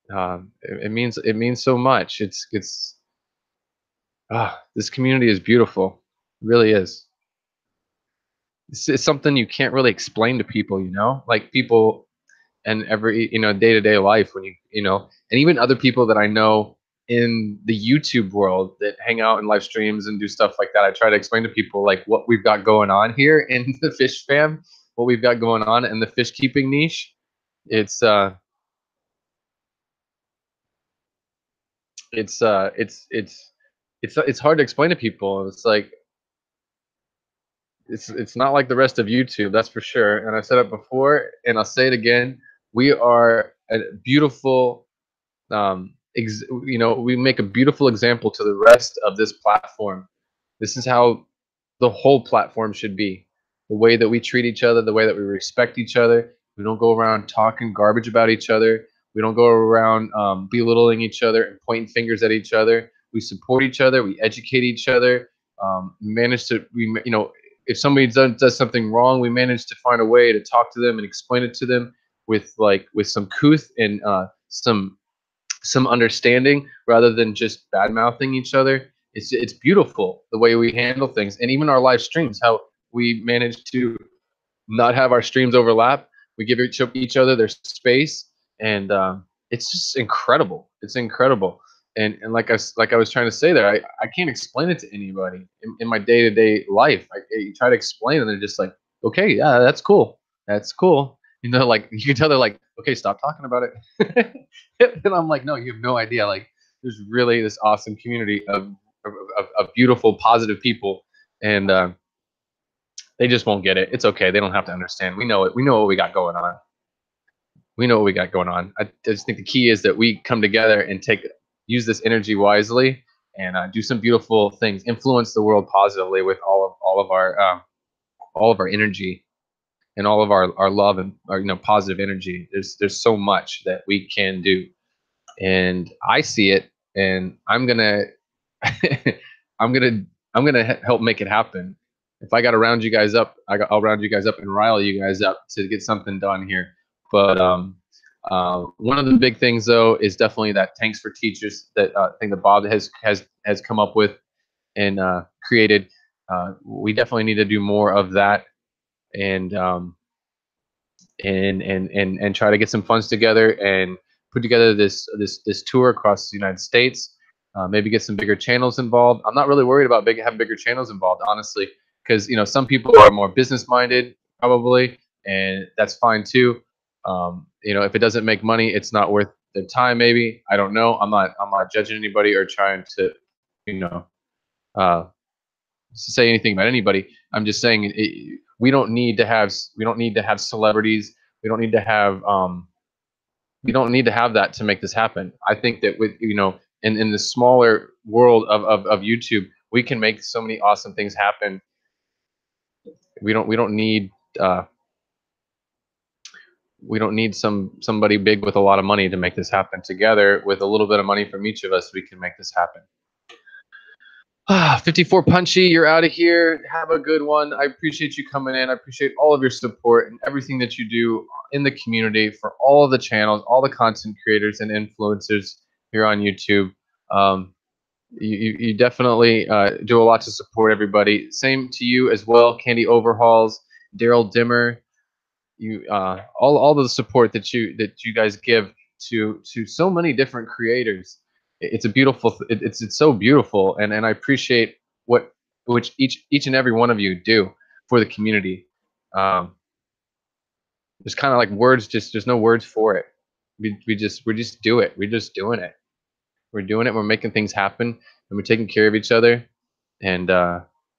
It means so much. This community is beautiful. It really is. It's something you can't really explain to people, you know, like people and every, day-to-day life when and even other people that I know in the YouTube world that hang out in live streams and do stuff like that. I try to explain to people like what we've got going on here in the fish fam, what we've got going on in the fish keeping niche. It's it's uh it's it's it's hard to explain to people. It's like it's not like the rest of YouTube, that's for sure. And I said it before, and I'll say it again. We are a beautiful, we make a beautiful example to the rest of this platform. This is how the whole platform should be. The way that we treat each other, the way that we respect each other. We don't go around talking garbage about each other. We don't go around belittling each other and pointing fingers at each other. We support each other. We educate each other. If somebody does something wrong, we manage to find a way to talk to them and explain it to them with some couth and some understanding rather than just bad mouthing each other. It's beautiful the way we handle things, and even our live streams, how we manage to not have our streams overlap. We give each other their space, and it's just incredible. It's incredible, and like I was trying to say there, I can't explain it to anybody in my day to day life. I try to explain, and they're just like, okay, yeah, that's cool. Like you can tell they're like, okay, stop talking about it. And I'm like, no, you have no idea. Like, there's really this awesome community of beautiful, positive people, and they just won't get it. It's okay. They don't have to understand. We know it. We know what we got going on. We know what we got going on. I just think the key is that we come together and use this energy wisely and do some beautiful things, influence the world positively with all of our energy and all of our love and our positive energy. There's so much that we can do, and I see it, and I'm gonna I'm gonna help make it happen. If I got to round you guys up, I'll round you guys up and rile you guys up to get something done here. But one of the big things though is definitely that tanks for teachers that thing that Bob has come up with and created. We definitely need to do more of that, and try to get some funds together and put together this tour across the United States. Maybe get some bigger channels involved. I'm not really worried about having bigger channels involved, honestly, because some people are more business minded probably, and that's fine too. If it doesn't make money, it's not worth their time. Maybe, I don't know. I'm not judging anybody or trying to you know uh, say anything about anybody. I'm just saying we don't need to have celebrities. We don't need to have that to make this happen. I think that with in the smaller world of YouTube, we can make so many awesome things happen We don't need somebody big with a lot of money to make this happen. Together, with a little bit of money from each of us, we can make this happen. 54 Punchy, you're out of here. Have a good one. I appreciate you coming in. I appreciate all of your support and everything that you do in the community for all of the channels, all the content creators and influencers here on YouTube. You definitely do a lot to support everybody. Same to you as well, Candy Overhauls, Daryl Dimmer. You all the support that you guys give to so many different creators. It's a beautiful. It's so beautiful, and I appreciate which each and every one of you do for the community. There's kind of like words. Just there's no words for it. We just do it. We're just doing it. We're doing it. We're making things happen, and we're taking care of each other, and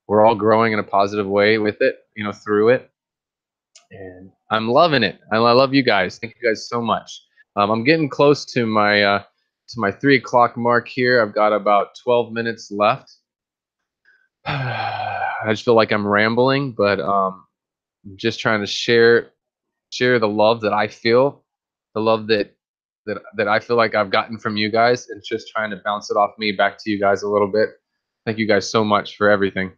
we're all growing in a positive way with it. Through it. And I'm loving it. I love you guys. Thank you guys so much. I'm getting close to my 3 o'clock mark here. I've got about 12 minutes left. I just feel like I'm rambling, but just trying to share the love that I feel, the love that I feel like I've gotten from you guys, and just trying to bounce it off me back to you guys a little bit. Thank you guys so much for everything.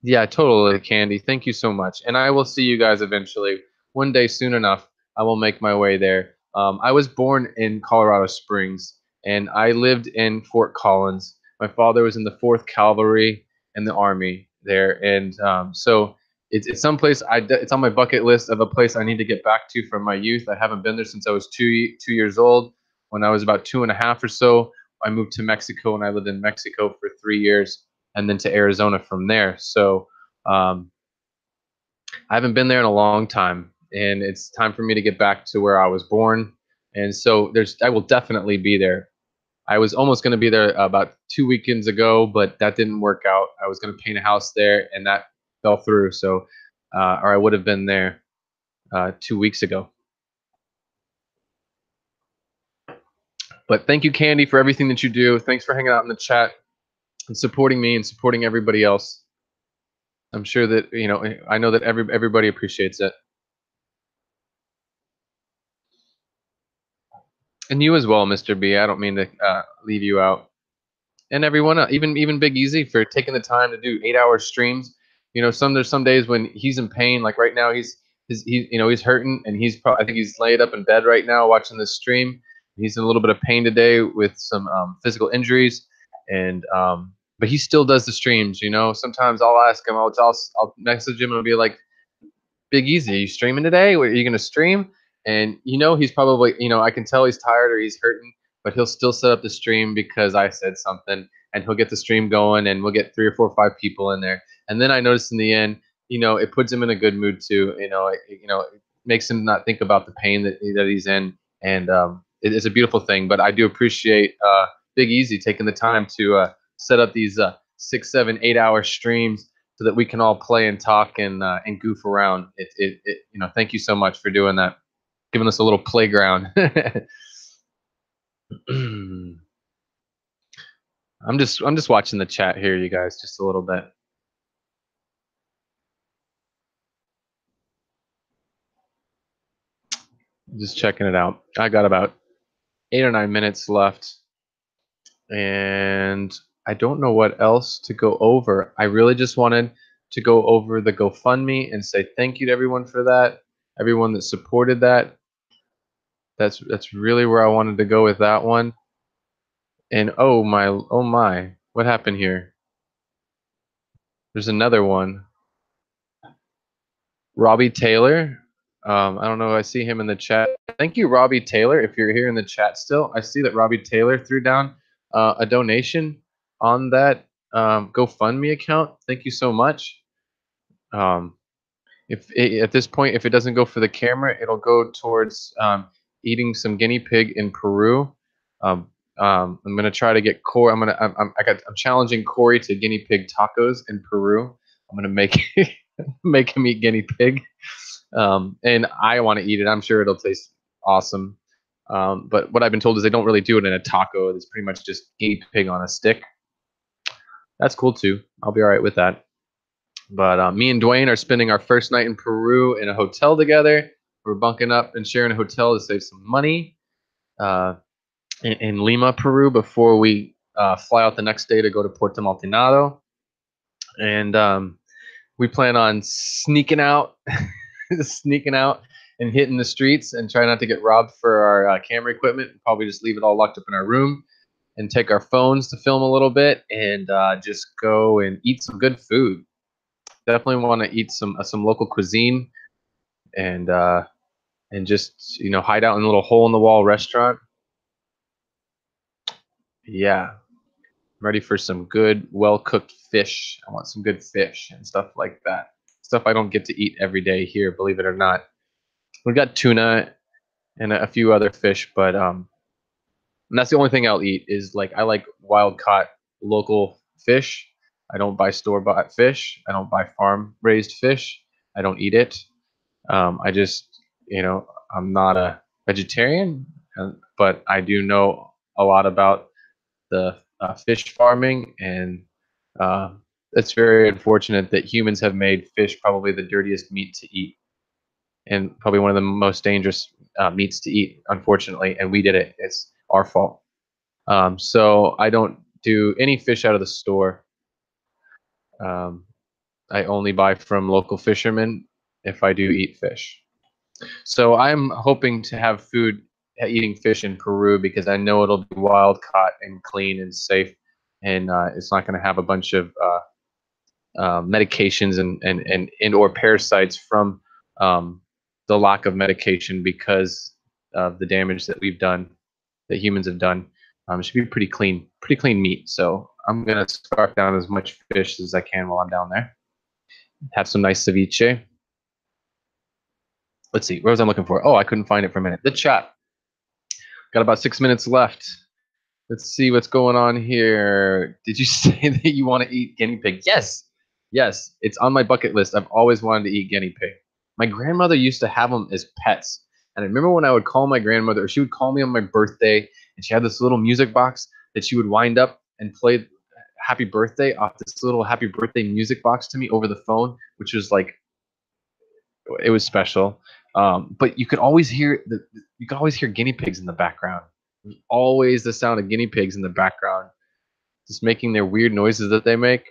Yeah, totally, Candy. Thank you so much. And I will see you guys eventually. One day soon enough, I will make my way there. I was born in Colorado Springs, and I lived in Fort Collins. My father was in the 4th Cavalry in the Army there. And so it's someplace it's on my bucket list of a place I need to get back to from my youth. I haven't been there since I was 2 years old. When I was about 2.5 or so, I moved to Mexico, and I lived in Mexico for 3 years, and then to Arizona from there. So I haven't been there in a long time, and it's time for me to get back to where I was born. And so I will definitely be there. I was almost going to be there about 2 weekends ago, but that didn't work out. I was going to paint a house there, and that fell through. So, or I would have been there 2 weeks ago. But thank you, Candy, for everything that you do. Thanks for hanging out in the chat and supporting me and supporting everybody else. I'm sure that I know that everybody appreciates it, and you as well, Mr. B. I don't mean to leave you out, and everyone, even Big Easy for taking the time to do 8-hour streams. There's some days when he's in pain, like right now he's hurting, and I think he's laid up in bed right now watching this stream. He's in a little bit of pain today with some physical injuries, and but he still does the streams. Sometimes I'll ask him, I'll message him and I'll be like, Big Easy, are you streaming today? Are you going to stream? And he's probably, I can tell he's tired or he's hurting, but he'll still set up the stream because I said something, and he'll get the stream going, and we'll get 3 or 4 or 5 people in there. And then I noticed in the end, it puts him in a good mood too. It makes him not think about the pain that he's in, and it's a beautiful thing. But I do appreciate Big Easy taking the time to set up these 6, 7, 8-hour streams so that we can all play and talk and goof around. Thank you so much for doing that, giving us a little playground. I'm just watching the chat here, you guys, just a little bit. Just checking it out. I got about 8 or 9 minutes left, and I don't know what else to go over. I really just wanted to go over the GoFundMe and say thank you to everyone for that, everyone that supported that. That's really where I wanted to go with that one. And oh my, what happened here? There's another one. Robbie Taylor. I don't know. I see him in the chat. Thank you, Robbie Taylor. If you're here in the chat still, I see that Robbie Taylor threw down a donation on that GoFundMe account. Thank you so much. At this point, if it doesn't go for the camera, it'll go towards eating some guinea pig in Peru. I'm gonna try to get Corey. I'm challenging Corey to guinea pig tacos in Peru. I'm gonna make make him eat guinea pig, and I want to eat it. I'm sure it'll taste awesome. But what I've been told is they don't really do it in a taco. It's pretty much just guinea pig on a stick. That's cool too. I'll be all right with that. But me and Dwayne are spending our first night in Peru in a hotel together. We're bunking up and sharing a hotel to save some money uh, in Lima, Peru, before we fly out the next day to go to Puerto Maldonado. And we plan on sneaking out, sneaking out, and hitting the streets and try not to get robbed for our camera equipment. Probably just leave it all locked up in our room and take our phones to film a little bit and just go and eat some good food. Definitely want to eat some local cuisine and just hide out in a little hole in the wall restaurant. Yeah, I'm ready for some good, well cooked fish. I want some good fish and stuff like that. Stuff I don't get to eat every day here, believe it or not. We got tuna and a few other fish, but and that's the only thing I'll eat is like I like wild caught local fish. I don't buy store bought fish. I don't buy farm raised fish. I don't eat it. I just, I'm not a vegetarian, but I do know a lot about the fish farming, and uh, it's very unfortunate that humans have made fish probably the dirtiest meat to eat, and probably one of the most dangerous meats to eat, unfortunately. And we did it. It's our fault. So I don't do any fish out of the store. Um, I only buy from local fishermen if I do eat fish. So I'm hoping to have food eating fish in Peru because I know it'll be wild caught and clean and safe, and it's not going to have a bunch of medications and or parasites from the lack of medication because of the damage that we've done, that humans have done. It should be pretty clean meat. So I'm gonna scarf down as much fish as I can while I'm down there. Have some nice ceviche. Let's see, what was I looking for? Oh, I couldn't find it for a minute. The chat. Got about 6 minutes left. Let's see what's going on here. Did you say that you want to eat guinea pig? Yes. Yes. It's on my bucket list. I've always wanted to eat guinea pig. My grandmother used to have them as pets. And I remember when I would call my grandmother, or she would call me on my birthday, and she had this little music box that she would wind up and play happy birthday off this little happy birthday music box to me over the phone, which was like, it was special. But you could always hear guinea pigs in the background. There's always the sound of guinea pigs in the background, just making their weird noises that they make.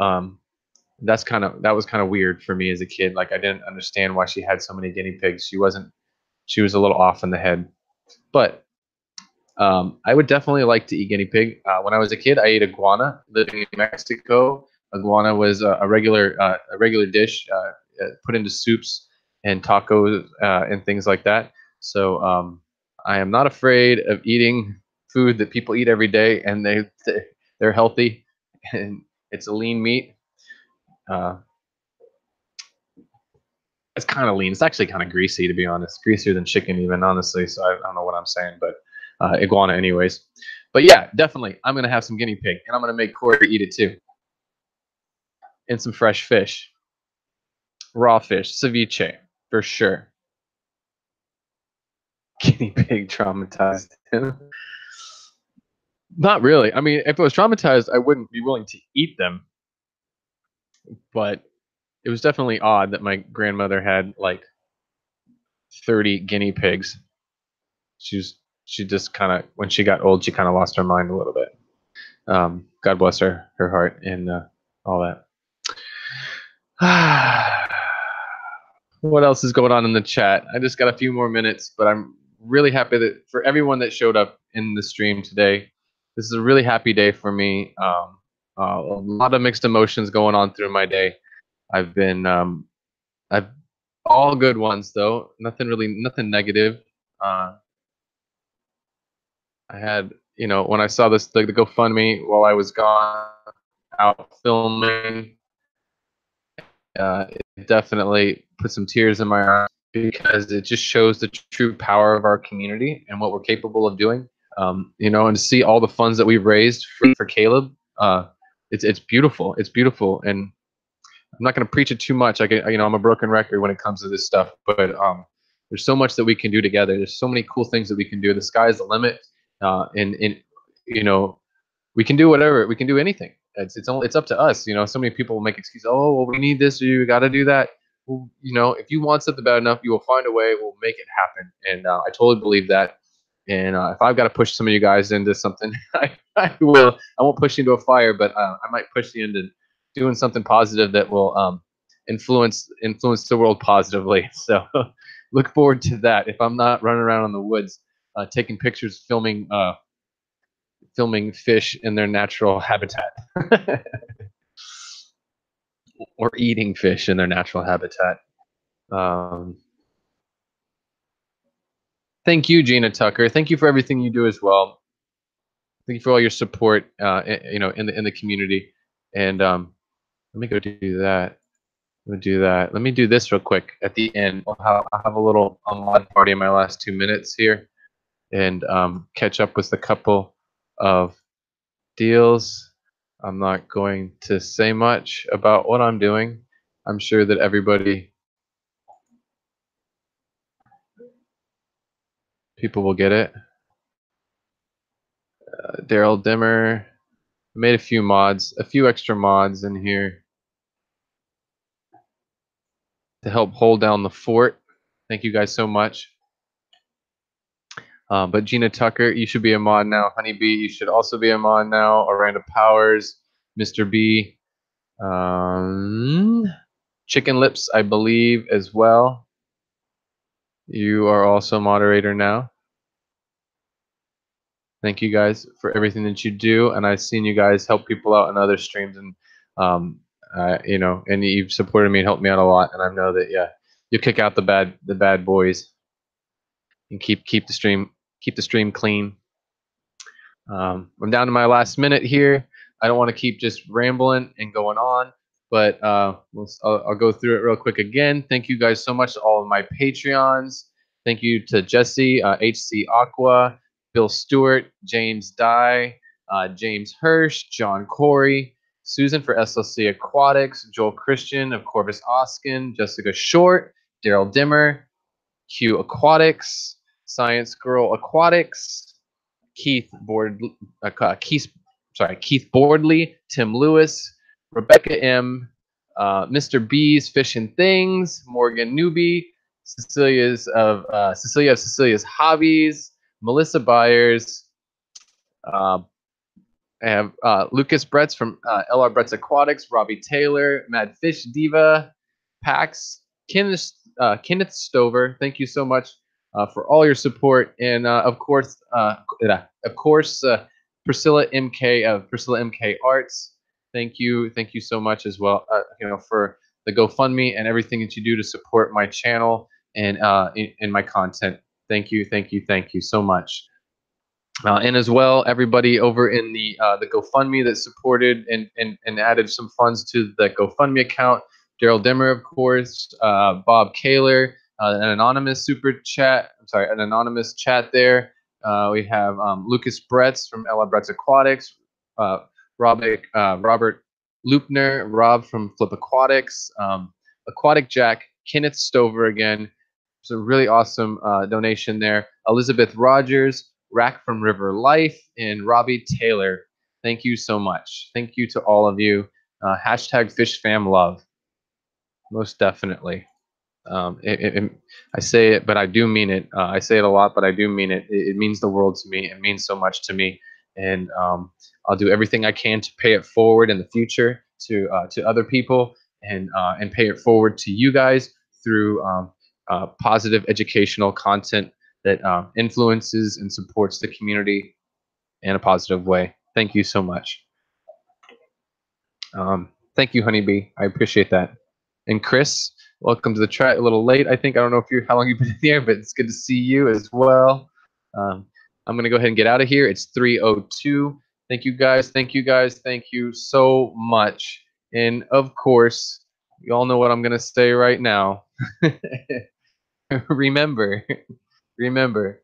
Um, that was kind of weird for me as a kid. Like I didn't understand why she had so many guinea pigs. She was a little off in the head. But I would definitely like to eat guinea pig. When I was a kid, I ate iguana. Living in Mexico, iguana was a regular dish put into soups and tacos and things like that. So I am not afraid of eating food that people eat every day, and they're healthy, and it's a lean meat. Uh, it's kind of lean. It's actually kind of greasy, to be honest, greasier than chicken, even honestly. So I don't know what I'm saying, but iguana, anyways. But yeah, definitely, I'm gonna have some guinea pig, and I'm gonna make Corey eat it too, and some fresh fish, raw fish, ceviche for sure. Guinea pig traumatized him. Not really. I mean, if it was traumatized, I wouldn't be willing to eat them. But it was definitely odd that my grandmother had like 30 guinea pigs. She just kind of, when she got old, she kind of lost her mind a little bit. God bless her heart, and all that. What else is going on in the chat? I just got a few more minutes, but I'm really happy that for everyone that showed up in the stream today. This is a really happy day for me. A lot of mixed emotions going on through my day. I've all good ones though. Nothing negative. I had, when I saw this, the GoFundMe while I was gone out filming, it definitely put some tears in my eyes because it just shows the true power of our community and what we're capable of doing. And to see all the funds that we've raised for Caleb, it's beautiful. It's beautiful, and I'm not going to preach it too much. I'm a broken record when it comes to this stuff, but there's so much that we can do together. There's so many cool things that we can do. The sky's the limit, and we can do whatever. We can do anything. it's up to us. So many people will make excuses. Oh, well, we need this. Or you got to do that. Well, if you want something bad enough, you will find a way. We'll make it happen. And I totally believe that. And if I've got to push some of you guys into something, I will. I won't push you into a fire, but I might push you into doing something positive that will influence the world positively. So look forward to that. If I'm not running around in the woods, taking pictures, filming fish in their natural habitat, or eating fish in their natural habitat. Thank you, Gina Tucker. Thank you for everything you do as well. Thank you for all your support, in the community. And let me go do that. Let me do this real quick at the end. I'll have a little mod party in my last 2 minutes here, and catch up with a couple of deals. I'm not going to say much about what I'm doing. I'm sure that people will get it. Daryl Dimmer made a few extra mods in here to help hold down the fort. Thank you guys so much. But Gina Tucker, you should be a mod now. Honeybee, you should also be a mod now. Orlando Powers, Mr. B, Chicken Lips, I believe, as well. You are also moderator now. Thank you guys for everything that you do, and I've seen you guys help people out in other streams, and and you've supported me and helped me out a lot, and I know that you'll kick out the bad boys and keep the stream clean. I'm down to my last minute here. I don't want to keep just rambling and going on, but I'll go through it real quick again. Thank you guys so much to all of my Patreons. Thank you to Jesse, HC Aqua, Bill Stewart, James Dye, James Hirsch, John Corey, Susan for SLC Aquatics, Joel Christian of Corvus Oskin, Jessica Short, Daryl Dimmer, Q Aquatics, Science Girl Aquatics, Keith Boardley, Tim Lewis, Rebecca M, Mr. B's Fish and Things, Morgan Newby, Cecilia of Cecilia's Hobbies, Melissa Byers. I have Lucas Bretz from LR Bretz Aquatics, Robbie Taylor, Mad Fish Diva, Pax, Kenneth Stover. Thank you so much for all your support, and of course, Priscilla MK of Priscilla MK Arts. Thank you so much as well. For the GoFundMe and everything that you do to support my channel and in my content. Thank you so much. And as well, everybody over in the GoFundMe that supported and added some funds to the GoFundMe account. Daryl Dimmer, of course, Bob Kaler, an anonymous an anonymous chat there. We have Lucas Bretz from Ella Bretz Aquatics, Robert Loopner, Rob from Flip Aquatics, Aquatic Jack, Kenneth Stover again. It's a really awesome donation there. Elizabeth Rogers, Rack from River Life, and Robbie Taylor. Thank you so much. Thank you to all of you. Hashtag FishFamLove. Most definitely. I say it, but I do mean it. I say it a lot, but I do mean it. It means the world to me. It means so much to me, and I'll do everything I can to pay it forward in the future to other people, and pay it forward to you guys through positive educational content that influences and supports the community in a positive way. Thank you so much. Thank you, Honeybee. I appreciate that. And Chris, welcome to the chat. A little late, I think. I don't know how long you've been here, but it's good to see you as well. I'm going to go ahead and get out of here. It's 3:02. Thank you guys. Thank you so much. And of course, you all know what I'm going to say right now. Remember,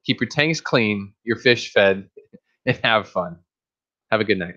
keep your tanks clean, your fish fed, and have fun. Have a good night.